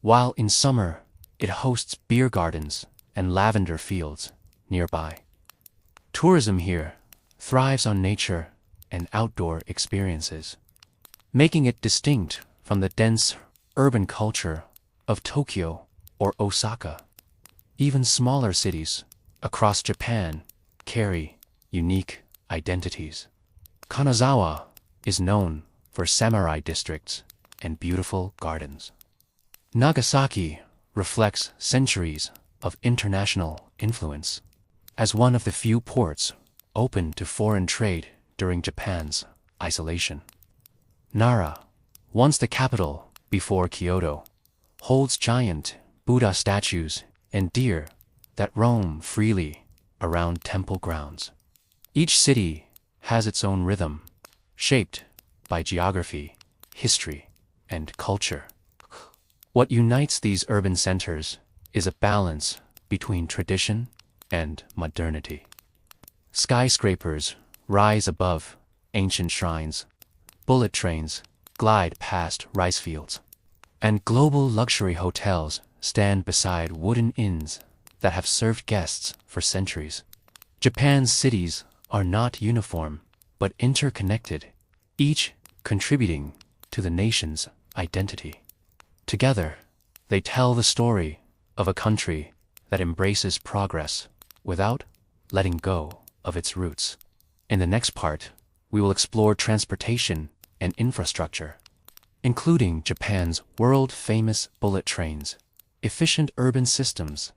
while in summer it hosts beer gardens and lavender fields nearby. Tourism here thrives on nature and outdoor experiences, making it distinct from the dense urban culture of Tokyo or Osaka. Even smaller cities across Japan carry unique identities. Kanazawa is known for samurai districts and beautiful gardens. Nagasaki reflects centuries of international influence as one of the few ports open to foreign trade during Japan's isolation. Nara, once the capital before Kyoto, holds giant Buddha statues and deer that roam freely around temple grounds. Each city has its own rhythm, shaped by geography, history, and culture. What unites these urban centers is a balance between tradition and modernity. Skyscrapers rise above ancient shrines, bullet trains glide past rice fields, and global luxury hotels stand beside wooden inns that have served guests for centuries. Japan's cities are not uniform, but interconnected, each contributing to the nation's identity. Together, they tell the story of a country that embraces progress without letting go of its roots. In the next part, we will explore transportation and infrastructure, including Japan's world-famous bullet trains, efficient urban systems,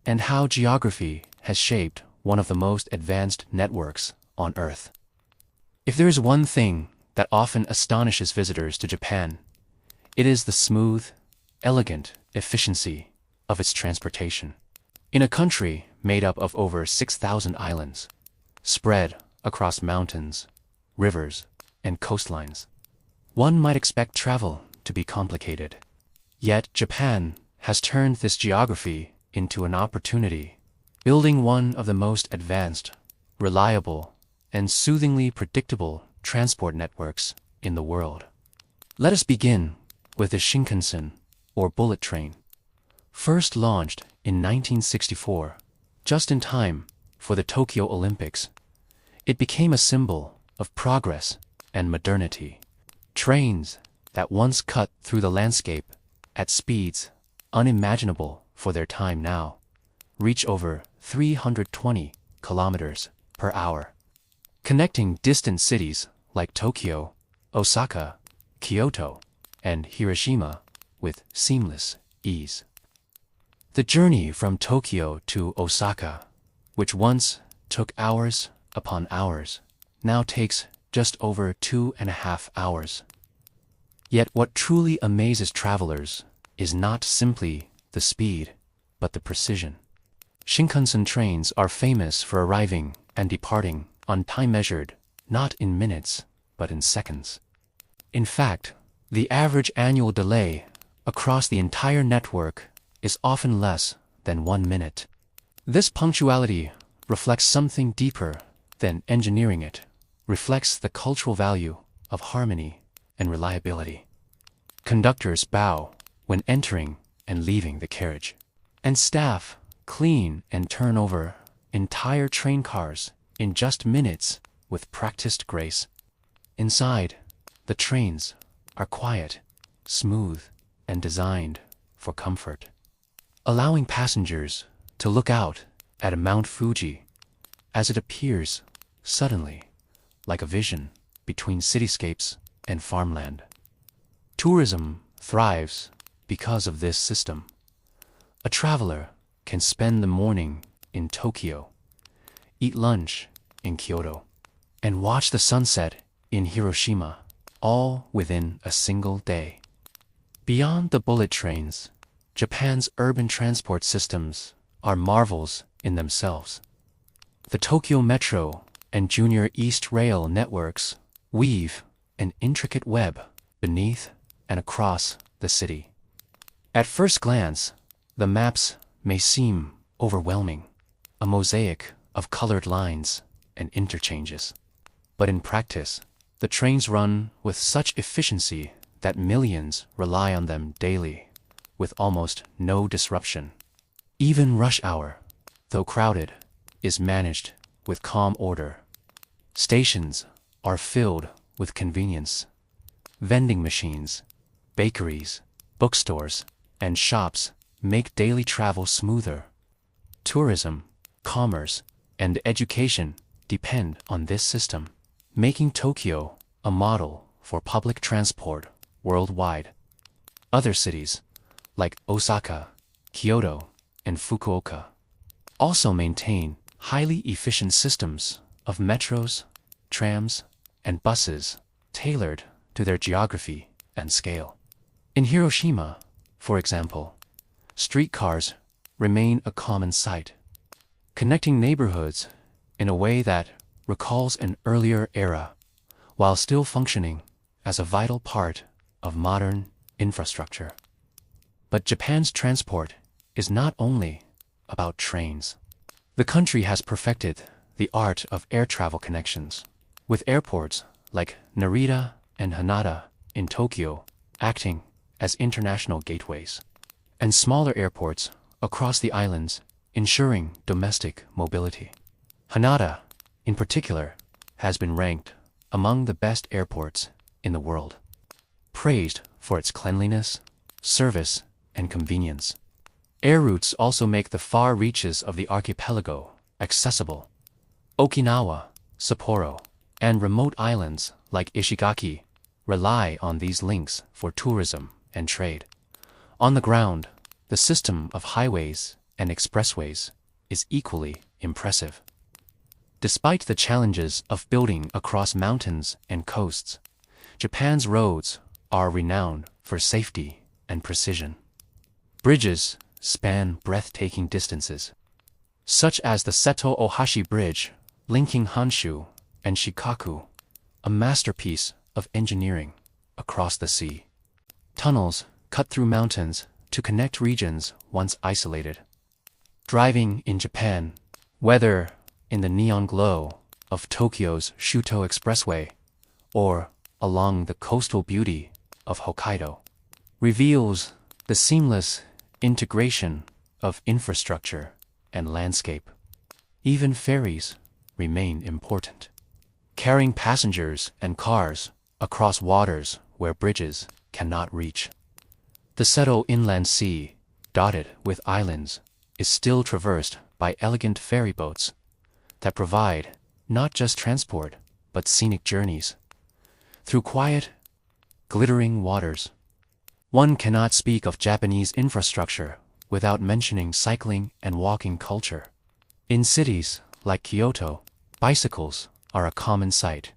and how geography has shaped one of the most advanced networks on Earth. If there is one thing that often astonishes visitors to Japan, it is the smooth, elegant efficiency of its transportation. In a country made up of over 6,000 islands, spread across mountains, rivers, and coastlines, one might expect travel to be complicated. Yet Japan has turned this geography into an opportunity, building one of the most advanced, reliable, and soothingly predictable transport networks in the world. Let us begin with the Shinkansen, or bullet train. First launched in 1964, just in time for the Tokyo Olympics, it became a symbol of progress and modernity. Trains that once cut through the landscape at speeds unimaginable for their time now reach over 320 kilometers per hour, connecting distant cities like Tokyo, Osaka, Kyoto, and Hiroshima with seamless ease. The journey from Tokyo to Osaka, which once took hours upon hours, now takes just over 2.5 hours. Yet what truly amazes travelers is not simply the speed, but the precision. Shinkansen trains are famous for arriving and departing on time measured not in minutes, but in seconds. In fact, the average annual delay across the entire network is often less than 1 minute. This punctuality reflects something deeper than engineering. It reflects the cultural value of harmony and reliability. Conductors bow when entering and leaving the carriage, and staff clean and turn over entire train cars in just minutes with practiced grace. Inside, the trains are quiet, smooth, and designed for comfort, allowing passengers to look out at Mount Fuji as it appears suddenly like a vision between cityscapes and farmland. Tourism thrives because of this system. A traveler can spend the morning in Tokyo, eat lunch in Kyoto, and watch the sunset in Hiroshima, all within a single day. Beyond the bullet trains, Japan's urban transport systems are marvels in themselves. The Tokyo Metro and Junior East Rail networks weave an intricate web beneath and across the city. At first glance, the maps may seem overwhelming, a mosaic of colored lines and interchanges. But in practice, the trains run with such efficiency that millions rely on them daily, with almost no disruption. Even rush hour, though crowded, is managed with calm order. Stations are filled with convenience. Vending machines, bakeries, bookstores, and shops make daily travel smoother. Tourism, commerce, and education depend on this system, making Tokyo a model for public transport worldwide. Other cities, like Osaka, Kyoto, and Fukuoka, also maintain highly efficient systems of metros, trams, and buses tailored to their geography and scale. In Hiroshima, for example, streetcars remain a common sight, connecting neighborhoods in a way that recalls an earlier era, while still functioning as a vital part of modern infrastructure. But Japan's transport is not only about trains. The country has perfected the art of air travel connections, with airports like Narita and Haneda in Tokyo acting as international gateways, and smaller airports across the islands ensuring domestic mobility. Haneda, in particular, has been ranked among the best airports in the world, praised for its cleanliness, service, and convenience. Air routes also make the far reaches of the archipelago accessible. Okinawa, Sapporo, and remote islands like Ishigaki rely on these links for tourism and trade. On the ground, the system of highways and expressways is equally impressive. Despite the challenges of building across mountains and coasts, Japan's roads are renowned for safety and precision. Bridges span breathtaking distances, such as the Seto Ohashi Bridge linking Honshu and Shikaku, a masterpiece of engineering across the sea. Tunnels cut through mountains to connect regions once isolated. Driving in Japan, whether in the neon glow of Tokyo's Shuto Expressway or along the coastal beauty of Hokkaido, reveals the seamless integration of infrastructure and landscape. Even ferries remain important, carrying passengers and cars across waters where bridges cannot reach. The Seto Inland Sea, dotted with islands, is still traversed by elegant ferry boats that provide not just transport but scenic journeys through quiet, glittering waters. One cannot speak of Japanese infrastructure without mentioning cycling and walking culture. In cities like Kyoto, bicycles are a common sight,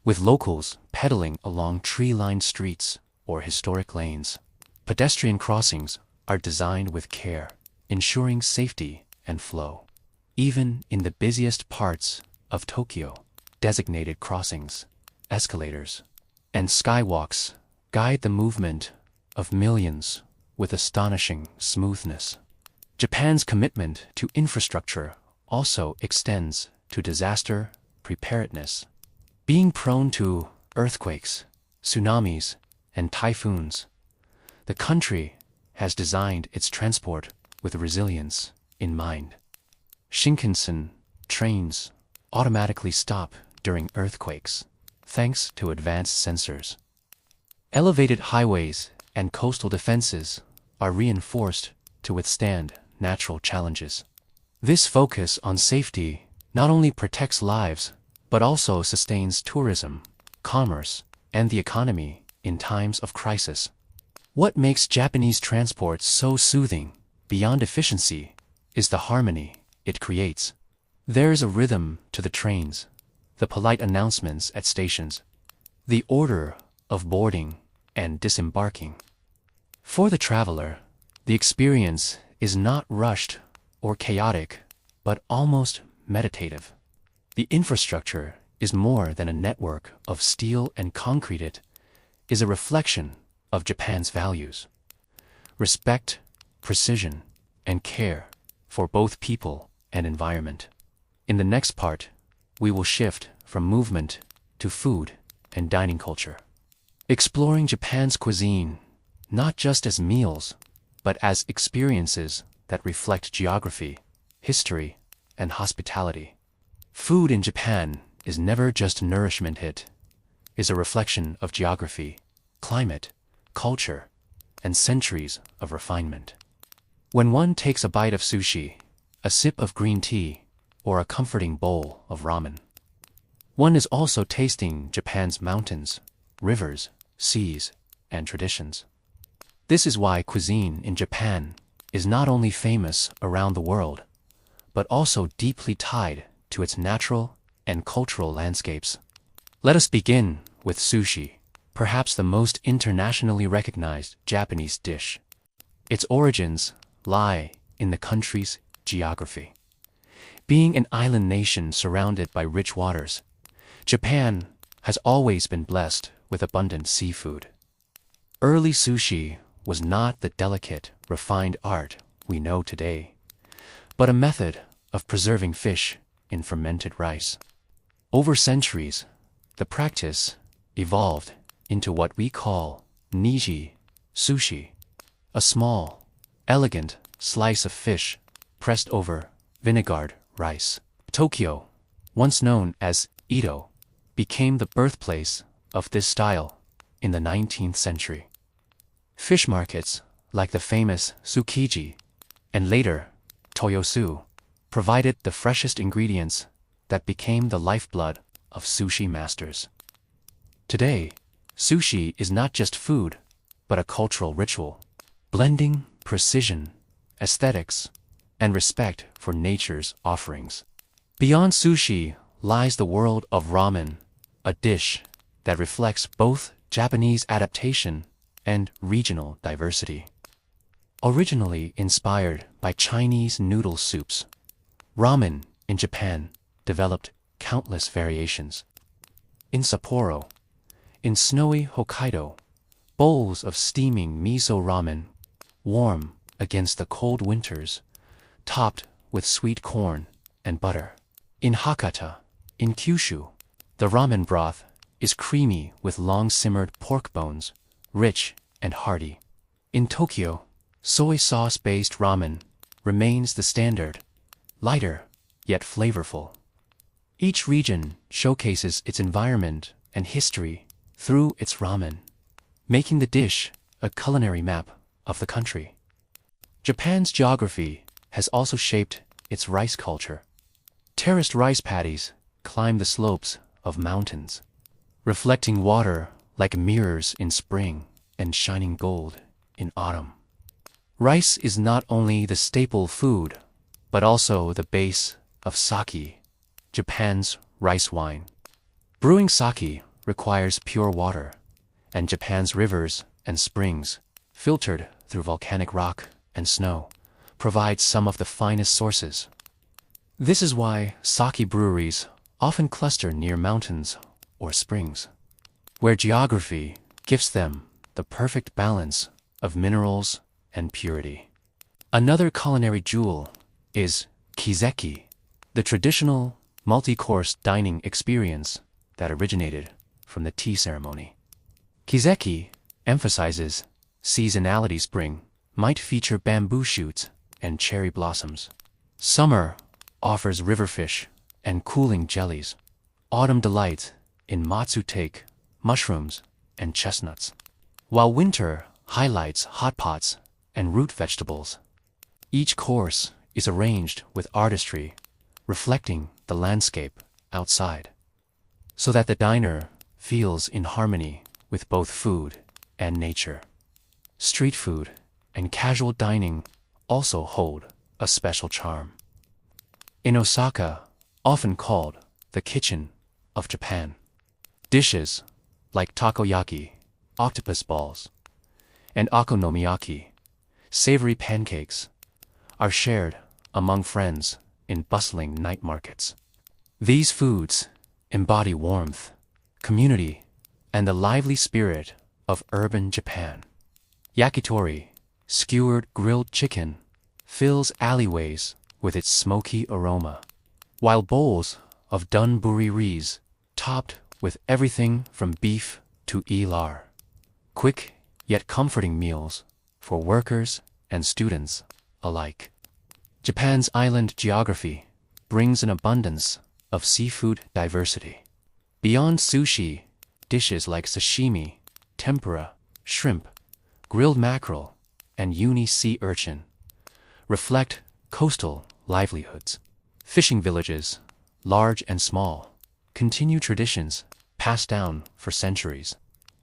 with locals pedaling along tree-lined streets or historic lanes. Pedestrian crossings are designed with care, ensuring safety and flow. Even in the busiest parts of Tokyo, designated crossings, escalators, and skywalks guide the movement of millions with astonishing smoothness. Japan's commitment to infrastructure also extends to disaster preparedness. Being prone to earthquakes, tsunamis, and typhoons, the country has designed its transport with resilience in mind. Shinkansen trains automatically stop during earthquakes, thanks to advanced sensors. Elevated highways and coastal defenses are reinforced to withstand natural challenges. This focus on safety not only protects lives, but also sustains tourism, commerce, and the economy in times of crisis. What makes Japanese transport so soothing, beyond efficiency, is the harmony it creates. There's a rhythm to the trains, the polite announcements at stations, the order of boarding and disembarking. For the traveler, the experience is not rushed or chaotic, but almost meditative. The infrastructure is more than a network of steel and concrete. It is a reflection of Japan's values: respect, precision, and care for both people and environment. In the next part, we will shift from movement to food and dining culture, exploring Japan's cuisine not just as meals, but as experiences that reflect geography, history, and hospitality. Food in Japan is never just nourishment. It is a reflection of geography, climate, culture, and centuries of refinement. When one takes a bite of sushi, a sip of green tea, or a comforting bowl of ramen, one is also tasting Japan's mountains, rivers, seas, and traditions. This is why cuisine in Japan is not only famous around the world, but also deeply tied to its natural and cultural landscapes. Let us begin with sushi, perhaps the most internationally recognized Japanese dish. Its origins lie in the country's geography. Being an island nation surrounded by rich waters, Japan has always been blessed with abundant seafood. Early sushi was not the delicate, refined art we know today, but a method of preserving fish in fermented rice. Over centuries, the practice evolved into what we call niji sushi, a small, elegant slice of fish pressed over vinegared rice. Tokyo, once known as Edo, became the birthplace of this style in the 19th century. Fish markets, like the famous Tsukiji and later Toyosu, provided the freshest ingredients that became the lifeblood of sushi masters. Today, sushi is not just food, but a cultural ritual, blending precision, aesthetics, and respect for nature's offerings. Beyond sushi lies the world of ramen, a dish that reflects both Japanese adaptation and regional diversity. Originally inspired by Chinese noodle soups, ramen in Japan developed countless variations. In Sapporo, in snowy Hokkaido, bowls of steaming miso ramen, warm against the cold winters, topped with sweet corn and butter. In Hakata, in Kyushu, the ramen broth is creamy with long-simmered pork bones, rich and hearty. In Tokyo, soy sauce-based ramen remains the standard, lighter yet flavorful. Each region showcases its environment and history through its ramen, making the dish a culinary map of the country. Japan's geography has also shaped its rice culture. Terraced rice paddies climb the slopes of mountains, reflecting water like mirrors in spring and shining gold in autumn. Rice is not only the staple food, but also the base of sake, Japan's rice wine. Brewing sake requires pure water, and Japan's rivers and springs, filtered through volcanic rock and snow, provide some of the finest sources. This is why sake breweries often cluster near mountains or springs, where geography gives them the perfect balance of minerals and purity. Another culinary jewel is kizeki, the traditional multi-course dining experience that originated from the tea ceremony. Kizeki emphasizes seasonality. Spring might feature bamboo shoots and cherry blossoms. Summer offers riverfish and cooling jellies. Autumn delights in matsutake, mushrooms, and chestnuts, while winter highlights hot pots and root vegetables. Each course is arranged with artistry, reflecting the landscape outside, so that the diner feels in harmony with both food and nature. Street food and casual dining also hold a special charm. In Osaka, often called the kitchen of Japan. Dishes like takoyaki, octopus balls, and okonomiyaki, savory pancakes, are shared among friends in bustling night markets. These foods embody warmth, community, and the lively spirit of urban Japan. Yakitori, skewered grilled chicken, fills alleyways with its smoky aroma, while bowls of donburi rice, topped with everything from beef to ilar. Quick yet comforting meals for workers and students alike. Japan's island geography brings an abundance of seafood diversity. Beyond sushi, dishes like sashimi, tempura, shrimp, grilled mackerel, and uni sea urchin reflect coastal livelihoods. Fishing villages, large and small, continue traditions passed down for centuries,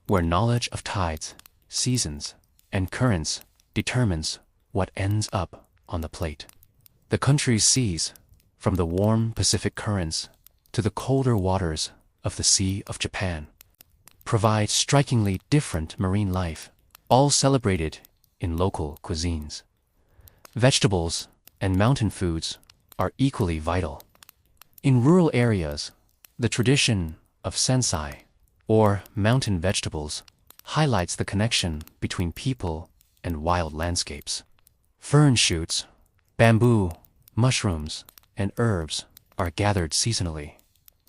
where knowledge of tides, seasons, and currents determines what ends up on the plate. The country's seas, from the warm Pacific currents to the colder waters of the Sea of Japan, provide strikingly different marine life, all celebrated in local cuisines. Vegetables and mountain foods are equally vital. In rural areas, the tradition of sensai, or mountain vegetables, highlights the connection between people and wild landscapes. Fern shoots, bamboo, mushrooms, and herbs are gathered seasonally,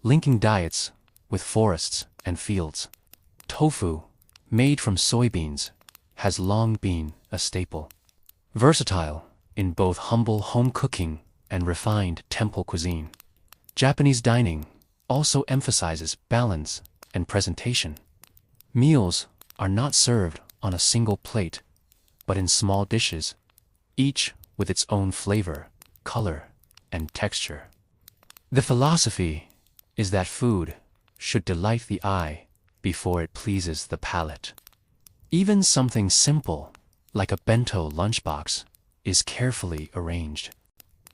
linking diets with forests and fields. Tofu, made from soybeans, has long been a staple. Versatile in both humble home cooking and refined temple cuisine, Japanese dining also emphasizes balance and presentation. Meals are not served on a single plate, but in small dishes, each with its own flavor, color, and texture. The philosophy is that food should delight the eye before it pleases the palate. Even something simple, like a bento lunchbox, is carefully arranged,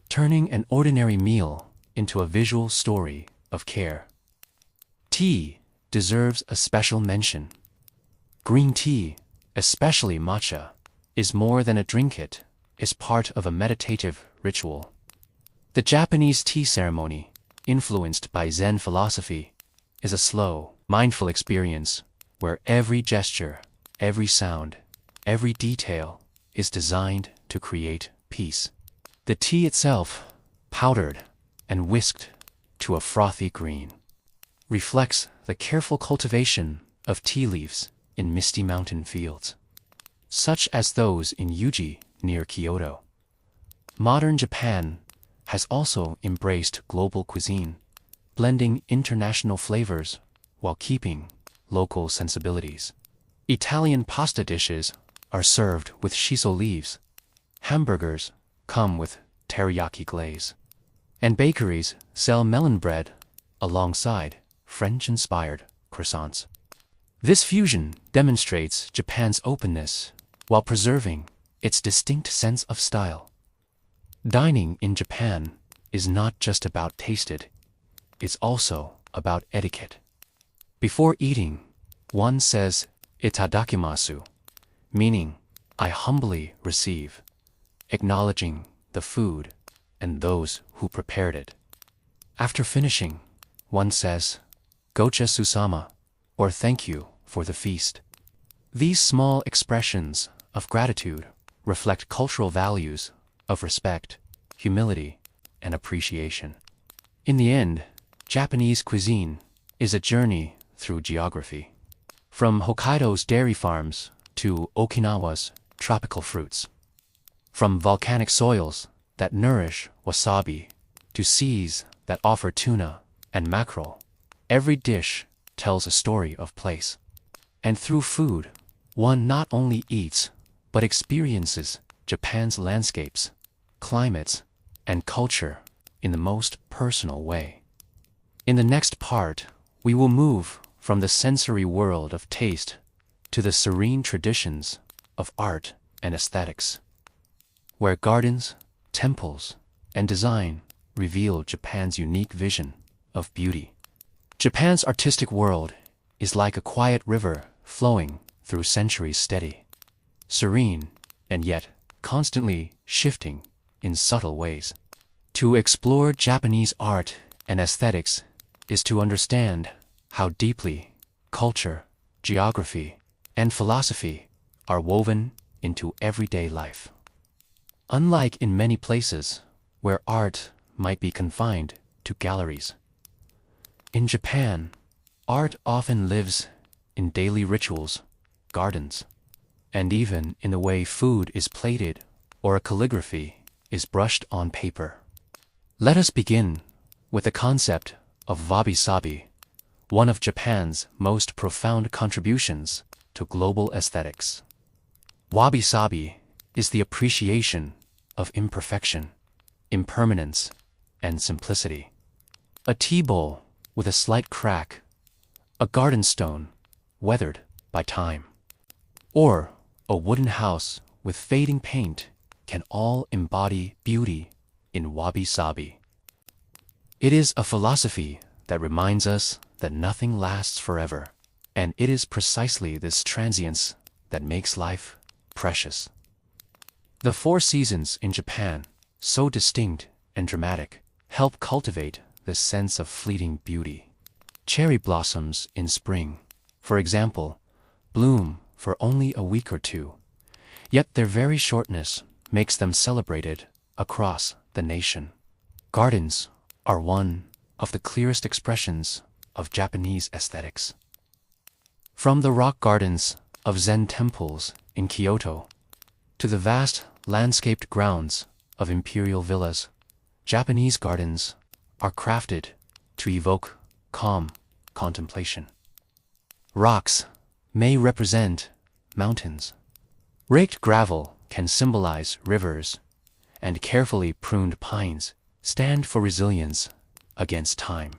turning an ordinary meal into a visual story of care. Tea deserves a special mention. Green tea, especially matcha, is more than a drink, it is part of a meditative ritual. The Japanese tea ceremony, influenced by Zen philosophy, is a slow, mindful experience where every gesture, every sound, every detail is designed to create peace. The tea itself, powdered and whisked to a frothy green, reflects the careful cultivation of tea leaves in misty mountain fields, such as those in Fuji near Kyoto. Modern Japan has also embraced global cuisine, blending international flavors while keeping local sensibilities. Italian pasta dishes are served with shiso leaves, hamburgers come with teriyaki glaze, and bakeries sell melon bread alongside French-inspired croissants. This fusion demonstrates Japan's openness while preserving its distinct sense of style. Dining in Japan is not just about taste, it's also about etiquette. Before eating, one says itadakimasu, meaning I humbly receive, acknowledging the food and those who prepared it. After finishing, one says gocha susama, or thank you for the feast. These small expressions of gratitude reflect cultural values of respect, humility, and appreciation. In the end, Japanese cuisine is a journey through geography. From Hokkaido's dairy farms to Okinawa's tropical fruits. From volcanic soils that nourish wasabi to seas that offer tuna and mackerel, every dish tells a story of place. And through food, one not only eats, but experiences Japan's landscapes, climates, and culture in the most personal way. In the next part, we will move from the sensory world of taste to the serene traditions of art and aesthetics, where gardens, temples, and design reveal Japan's unique vision of beauty. Japan's artistic world is like a quiet river flowing through centuries, steady, serene, and yet constantly shifting in subtle ways. To explore Japanese art and aesthetics is to understand how deeply culture, geography, and philosophy are woven into everyday life. Unlike in many places where art might be confined to galleries, in Japan, art often lives in daily rituals, gardens, and even in the way food is plated or a calligraphy is brushed on paper. Let us begin with the concept of wabi-sabi, one of Japan's most profound contributions to global aesthetics. Wabi-sabi is the appreciation of imperfection, impermanence, and simplicity. A tea bowl with a slight crack, a garden stone weathered by time, or a wooden house with fading paint can all embody beauty in wabi-sabi. It is a philosophy that reminds us that nothing lasts forever, and it is precisely this transience that makes life precious. The four seasons in Japan, so distinct and dramatic, help cultivate this sense of fleeting beauty. Cherry blossoms in spring, for example, bloom for only a week or two, yet their very shortness makes them celebrated across the nation. Gardens are one of the clearest expressions of Japanese aesthetics. From the rock gardens of Zen temples in Kyoto to the vast landscaped grounds of imperial villas, Japanese gardens are crafted to evoke calm contemplation. Rocks may represent mountains. Raked gravel can symbolize rivers, and carefully pruned pines stand for resilience against time.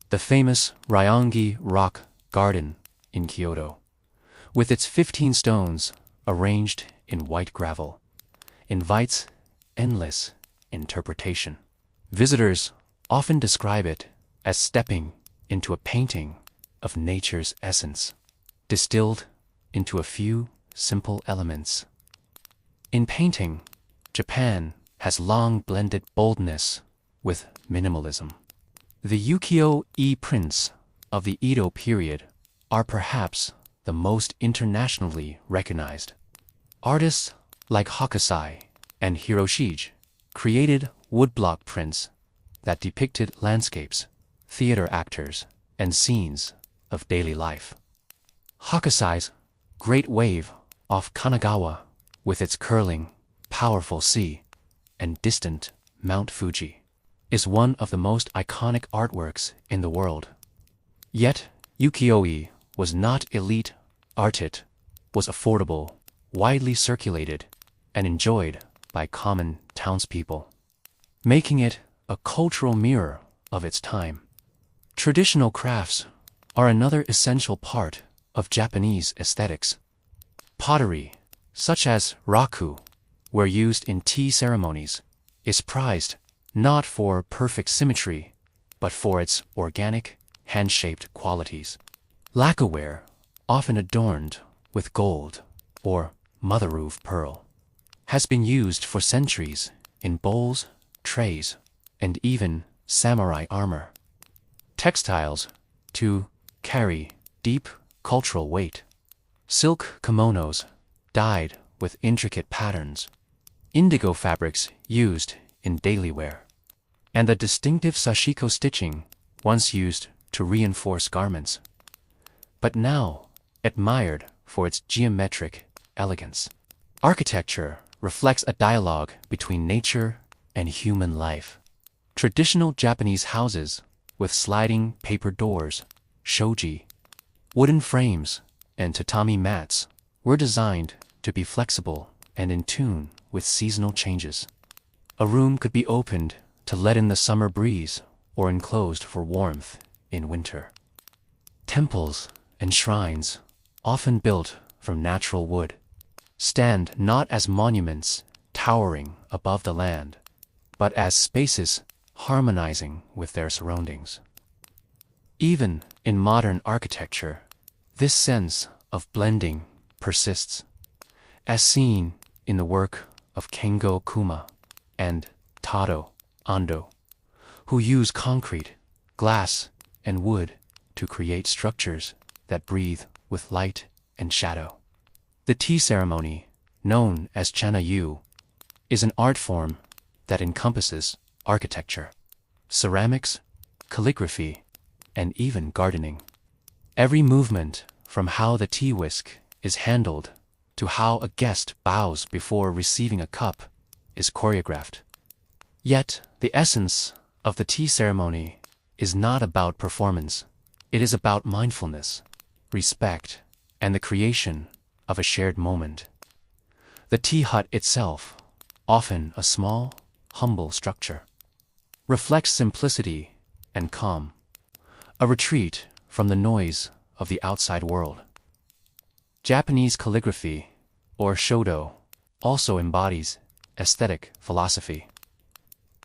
The famous Ryoangi Rock Garden in Kyoto, with its 15 stones arranged in white gravel, invites endless interpretation. Visitors often describe it as stepping into a painting of nature's essence, distilled into a few simple elements. In painting, Japan has long blended boldness with minimalism. The ukiyo-e prints of the Edo period are perhaps the most internationally recognized. Artists like Hokusai and Hiroshige created woodblock prints that depicted landscapes, theater actors, and scenes of daily life. Hokusai's Great Wave off Kanagawa, with its curling, powerful sea, and distant Mount Fuji, is one of the most iconic artworks in the world. Yet, ukiyo-e was not elite art. It was affordable, widely circulated, and enjoyed by common townspeople, making it a cultural mirror of its time. Traditional crafts are another essential part of Japanese aesthetics. Pottery, such as raku, where used in tea ceremonies, is prized not for perfect symmetry, but for its organic, hand-shaped qualities. Lacquerware, often adorned with gold or mother-of pearl, has been used for centuries in bowls, trays, and even samurai armor. Textiles, to carry deep cultural weight. Silk kimonos, dyed with intricate patterns. Indigo fabrics used in daily wear. And the distinctive sashiko stitching, once used to reinforce garments, but now admired for its geometric elegance. Architecture reflects a dialogue between nature and human life. Traditional Japanese houses with sliding paper doors, shoji, wooden frames, and tatami mats were designed to be flexible and in tune with seasonal changes. A room could be opened to let in the summer breeze or enclosed for warmth in winter. Temples and shrines, often built from natural wood, stand not as monuments towering above the land, but as spaces harmonizing with their surroundings. Even in modern architecture, this sense of blending persists, as seen in the work of Kengo Kuma and Tado Ando, who use concrete, glass, and wood to create structures that breathe with light and shadow. The tea ceremony, known as Chana-yu, is an art form that encompasses architecture, ceramics, calligraphy, and even gardening. Every movement, from how the tea whisk is handled to how a guest bows before receiving a cup, is choreographed. Yet, the essence of the tea ceremony is not about performance. It is about mindfulness, respect, and the creation of a shared moment. The tea hut itself, often a small, humble structure, reflects simplicity and calm, a retreat from the noise of the outside world. Japanese calligraphy, or shodo, also embodies aesthetic philosophy.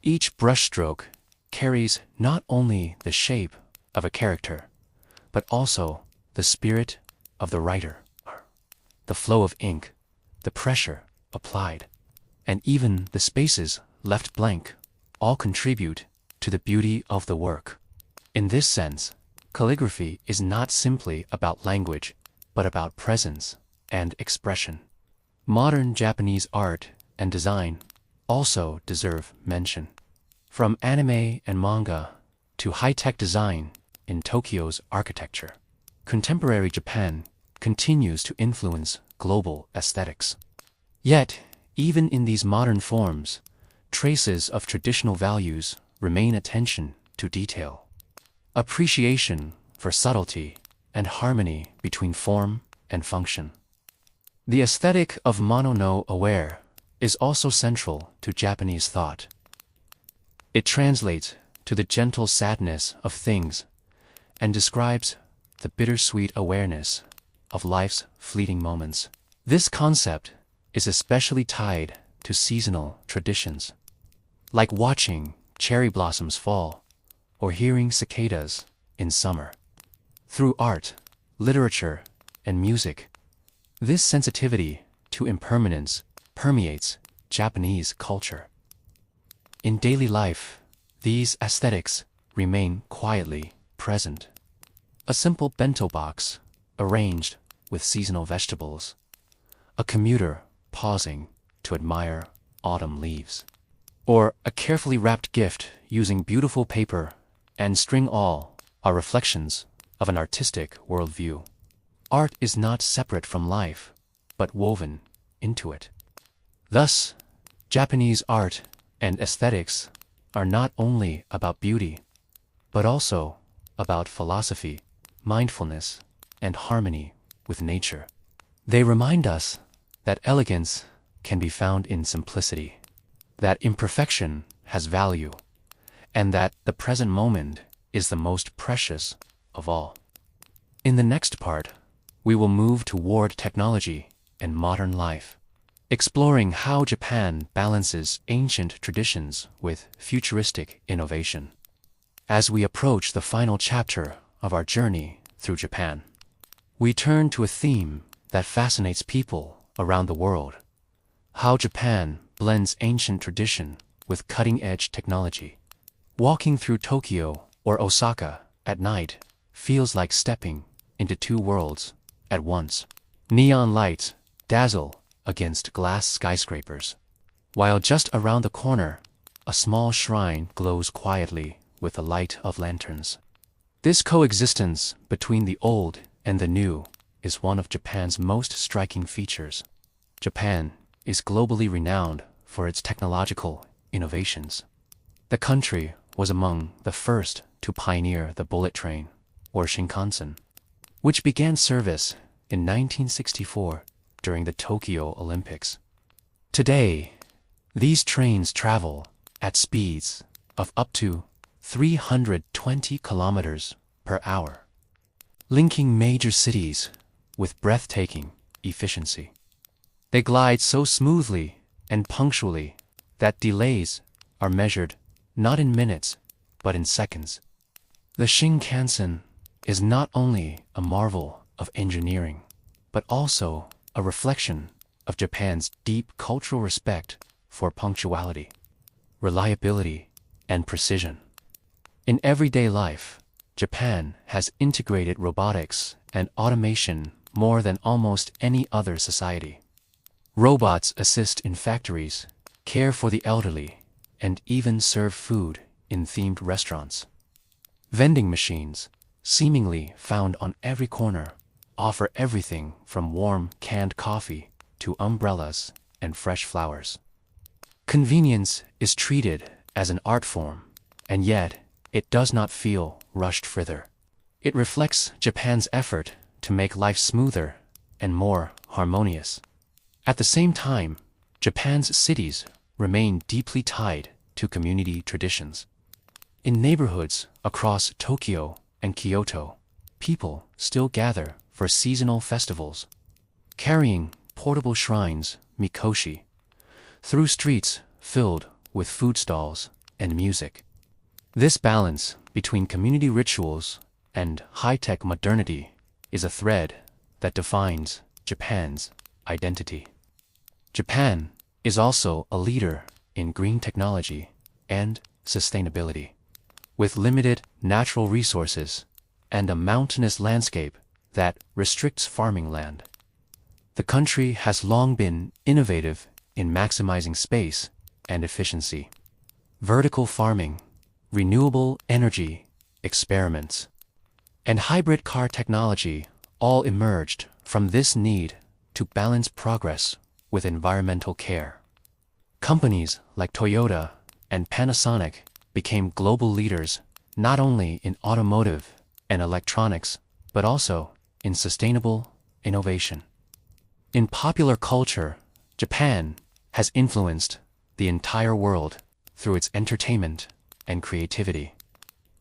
Each brushstroke carries not only the shape of a character, but also the spirit of the writer. The flow of ink, the pressure applied, and even the spaces left blank all contribute to the beauty of the work. In this sense, calligraphy is not simply about language, but about presence and expression. Modern Japanese art and design also deserve mention. From anime and manga to high-tech design in Tokyo's architecture, contemporary Japan continues to influence global aesthetics. Yet, even in these modern forms, traces of traditional values remain: attention to detail, appreciation for subtlety, and harmony between form and function. The aesthetic of mono-no-aware is also central to Japanese thought. It translates to the gentle sadness of things and describes the bittersweet awareness of life's fleeting moments. This concept is especially tied to seasonal traditions, like watching cherry blossoms fall or hearing cicadas in summer. Through art, literature, and music, this sensitivity to impermanence permeates Japanese culture. In daily life, these aesthetics remain quietly present. A simple bento box arranged with seasonal vegetables, a commuter pausing to admire autumn leaves, or a carefully wrapped gift using beautiful paper and string all are reflections of an artistic worldview. Art is not separate from life, but woven into it. Thus, Japanese art and aesthetics are not only about beauty, but also about philosophy, mindfulness, and harmony with nature. They remind us that elegance can be found in simplicity, that imperfection has value, and that the present moment is the most precious of all. In the next part, we will move toward technology and modern life, exploring how Japan balances ancient traditions with futuristic innovation. As we approach the final chapter of our journey through Japan, we turn to a theme that fascinates people around the world: how Japan blends ancient tradition with cutting-edge technology. Walking through Tokyo or Osaka at night feels like stepping into two worlds at once. Neon lights dazzle against glass skyscrapers, while just around the corner, a small shrine glows quietly with the light of lanterns. This coexistence between the old and the new is one of Japan's most striking features. Japan is globally renowned for its technological innovations. The country was among the first to pioneer the bullet train, or Shinkansen, which began service in 1964 during the Tokyo Olympics. Today, these trains travel at speeds of up to 320 kilometers per hour, linking major cities with breathtaking efficiency. They glide so smoothly and punctually that delays are measured not in minutes, but in seconds. The Shinkansen is not only a marvel of engineering, but also a reflection of Japan's deep cultural respect for punctuality, reliability, and precision. In everyday life, Japan has integrated robotics and automation more than almost any other society. Robots assist in factories, care for the elderly, and even serve food in themed restaurants. Vending machines, seemingly found on every corner, offer everything from warm canned coffee to umbrellas and fresh flowers. Convenience is treated as an art form, and yet it does not feel rushed further. It reflects Japan's effort to make life smoother and more harmonious. At the same time, Japan's cities remain deeply tied to community traditions. In neighborhoods across Tokyo and Kyoto, people still gather for seasonal festivals, carrying portable shrines, mikoshi, through streets filled with food stalls and music. This balance between community rituals and high-tech modernity is a thread that defines Japan's identity. Japan is also a leader in green technology and sustainability. With limited natural resources and a mountainous landscape that restricts farming land, the country has long been innovative in maximizing space and efficiency. Vertical farming, renewable energy experiments, and hybrid car technology all emerged from this need to balance progress with environmental care. Companies like Toyota and Panasonic became global leaders not only in automotive and electronics, but also in sustainable innovation. In popular culture, Japan has influenced the entire world through its entertainment and creativity.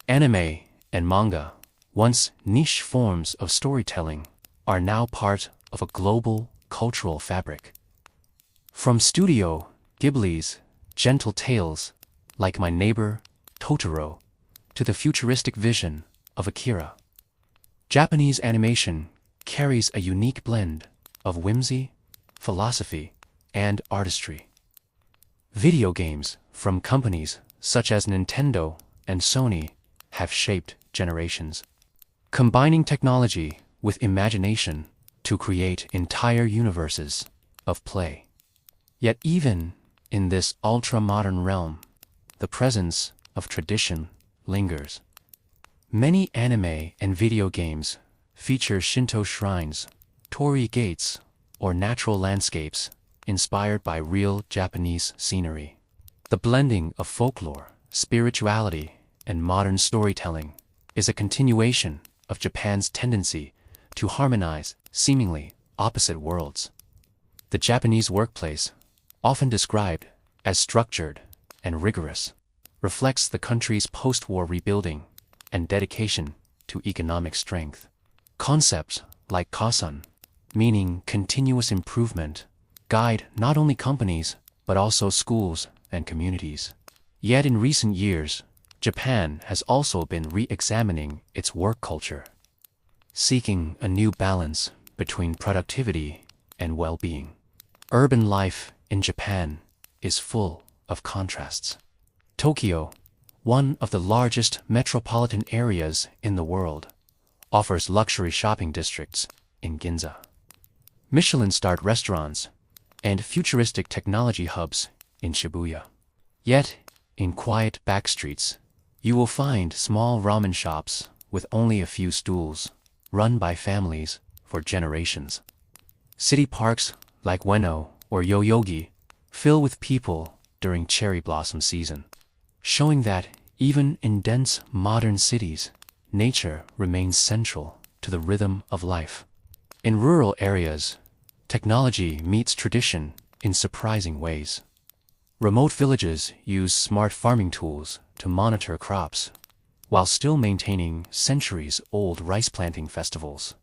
Anime and manga, once niche forms of storytelling, are now part of a global cultural fabric. From Studio Ghibli's gentle tales like My Neighbor Totoro to the futuristic vision of Akira, Japanese animation carries a unique blend of whimsy, philosophy, and artistry. Video games from companies such as Nintendo and Sony have shaped generations, combining technology with imagination to create entire universes of play. Yet even in this ultra-modern realm, the presence of tradition lingers. Many anime and video games feature Shinto shrines, torii gates, or natural landscapes inspired by real Japanese scenery. The blending of folklore, spirituality, and modern storytelling is a continuation of Japan's tendency to harmonize seemingly opposite worlds. The Japanese workplace, often described as structured and rigorous, reflects the country's post-war rebuilding and dedication to economic strength. Concepts like Kasan, meaning continuous improvement, guide not only companies but also schools and communities. Yet in recent years, Japan has also been re-examining its work culture, seeking a new balance between productivity and well-being. Urban life in Japan is full of contrasts. Tokyo, one of the largest metropolitan areas in the world, offers luxury shopping districts in Ginza, Michelin-starred restaurants, and futuristic technology hubs in Shibuya. Yet, in quiet backstreets, you will find small ramen shops with only a few stools, run by families for generations. City parks like Ueno or Yoyogi fill with people during cherry blossom season, showing that even in dense modern cities, nature remains central to the rhythm of life. In rural areas, technology meets tradition in surprising ways. Remote villages use smart farming tools to monitor crops, while still maintaining centuries-old rice planting festivals.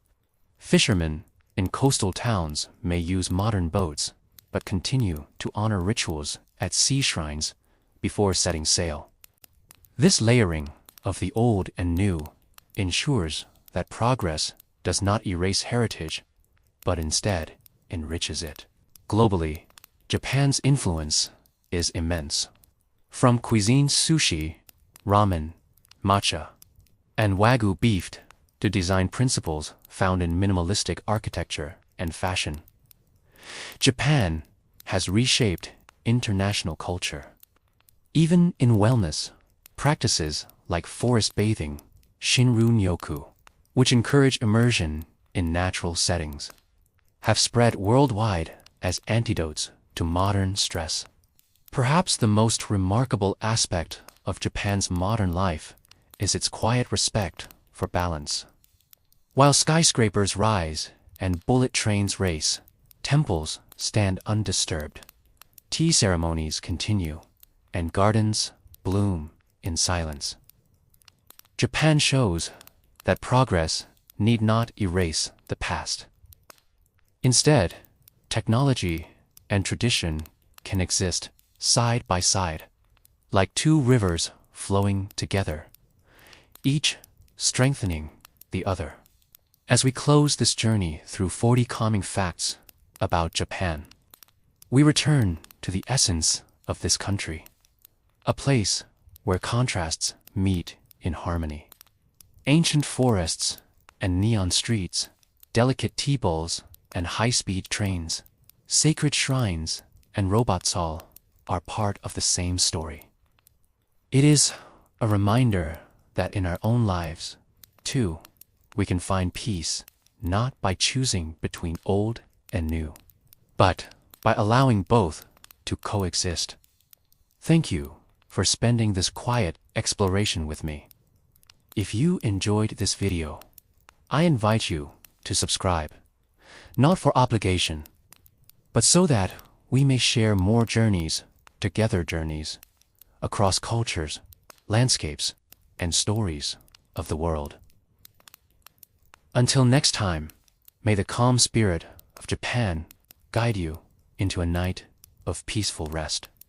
Fishermen in coastal towns may use modern boats, but continue to honor rituals at sea shrines before setting sail. This layering of the old and new ensures that progress does not erase heritage, but instead enriches it. Globally, Japan's influence is immense. From cuisine sushi, ramen, matcha, and wagyu beef to design principles found in minimalistic architecture and fashion, Japan has reshaped international culture. Even in wellness, practices like forest bathing, Shinrin-yoku, which encourage immersion in natural settings, have spread worldwide as antidotes to modern stress. Perhaps the most remarkable aspect of Japan's modern life is its quiet respect for balance. While skyscrapers rise and bullet trains race, temples stand undisturbed, tea ceremonies continue, and gardens bloom in silence. Japan shows that progress need not erase the past. Instead, technology and tradition can exist side by side, like two rivers flowing together, each strengthening the other. As we close this journey through 40 calming facts about Japan, we return to the essence of this country, a place where contrasts meet in harmony. Ancient forests and neon streets, delicate tea bowls and high-speed trains, sacred shrines and robots all are part of the same story. It is a reminder that in our own lives, too, we can find peace not by choosing between old and new, but by allowing both to coexist. Thank you for spending this quiet exploration with me. If you enjoyed this video, I invite you to subscribe, not for obligation, but so that we may share more journeys across cultures, landscapes, and stories of the world. Until next time, may the calm spirit of Japan guide you into a night of peaceful rest.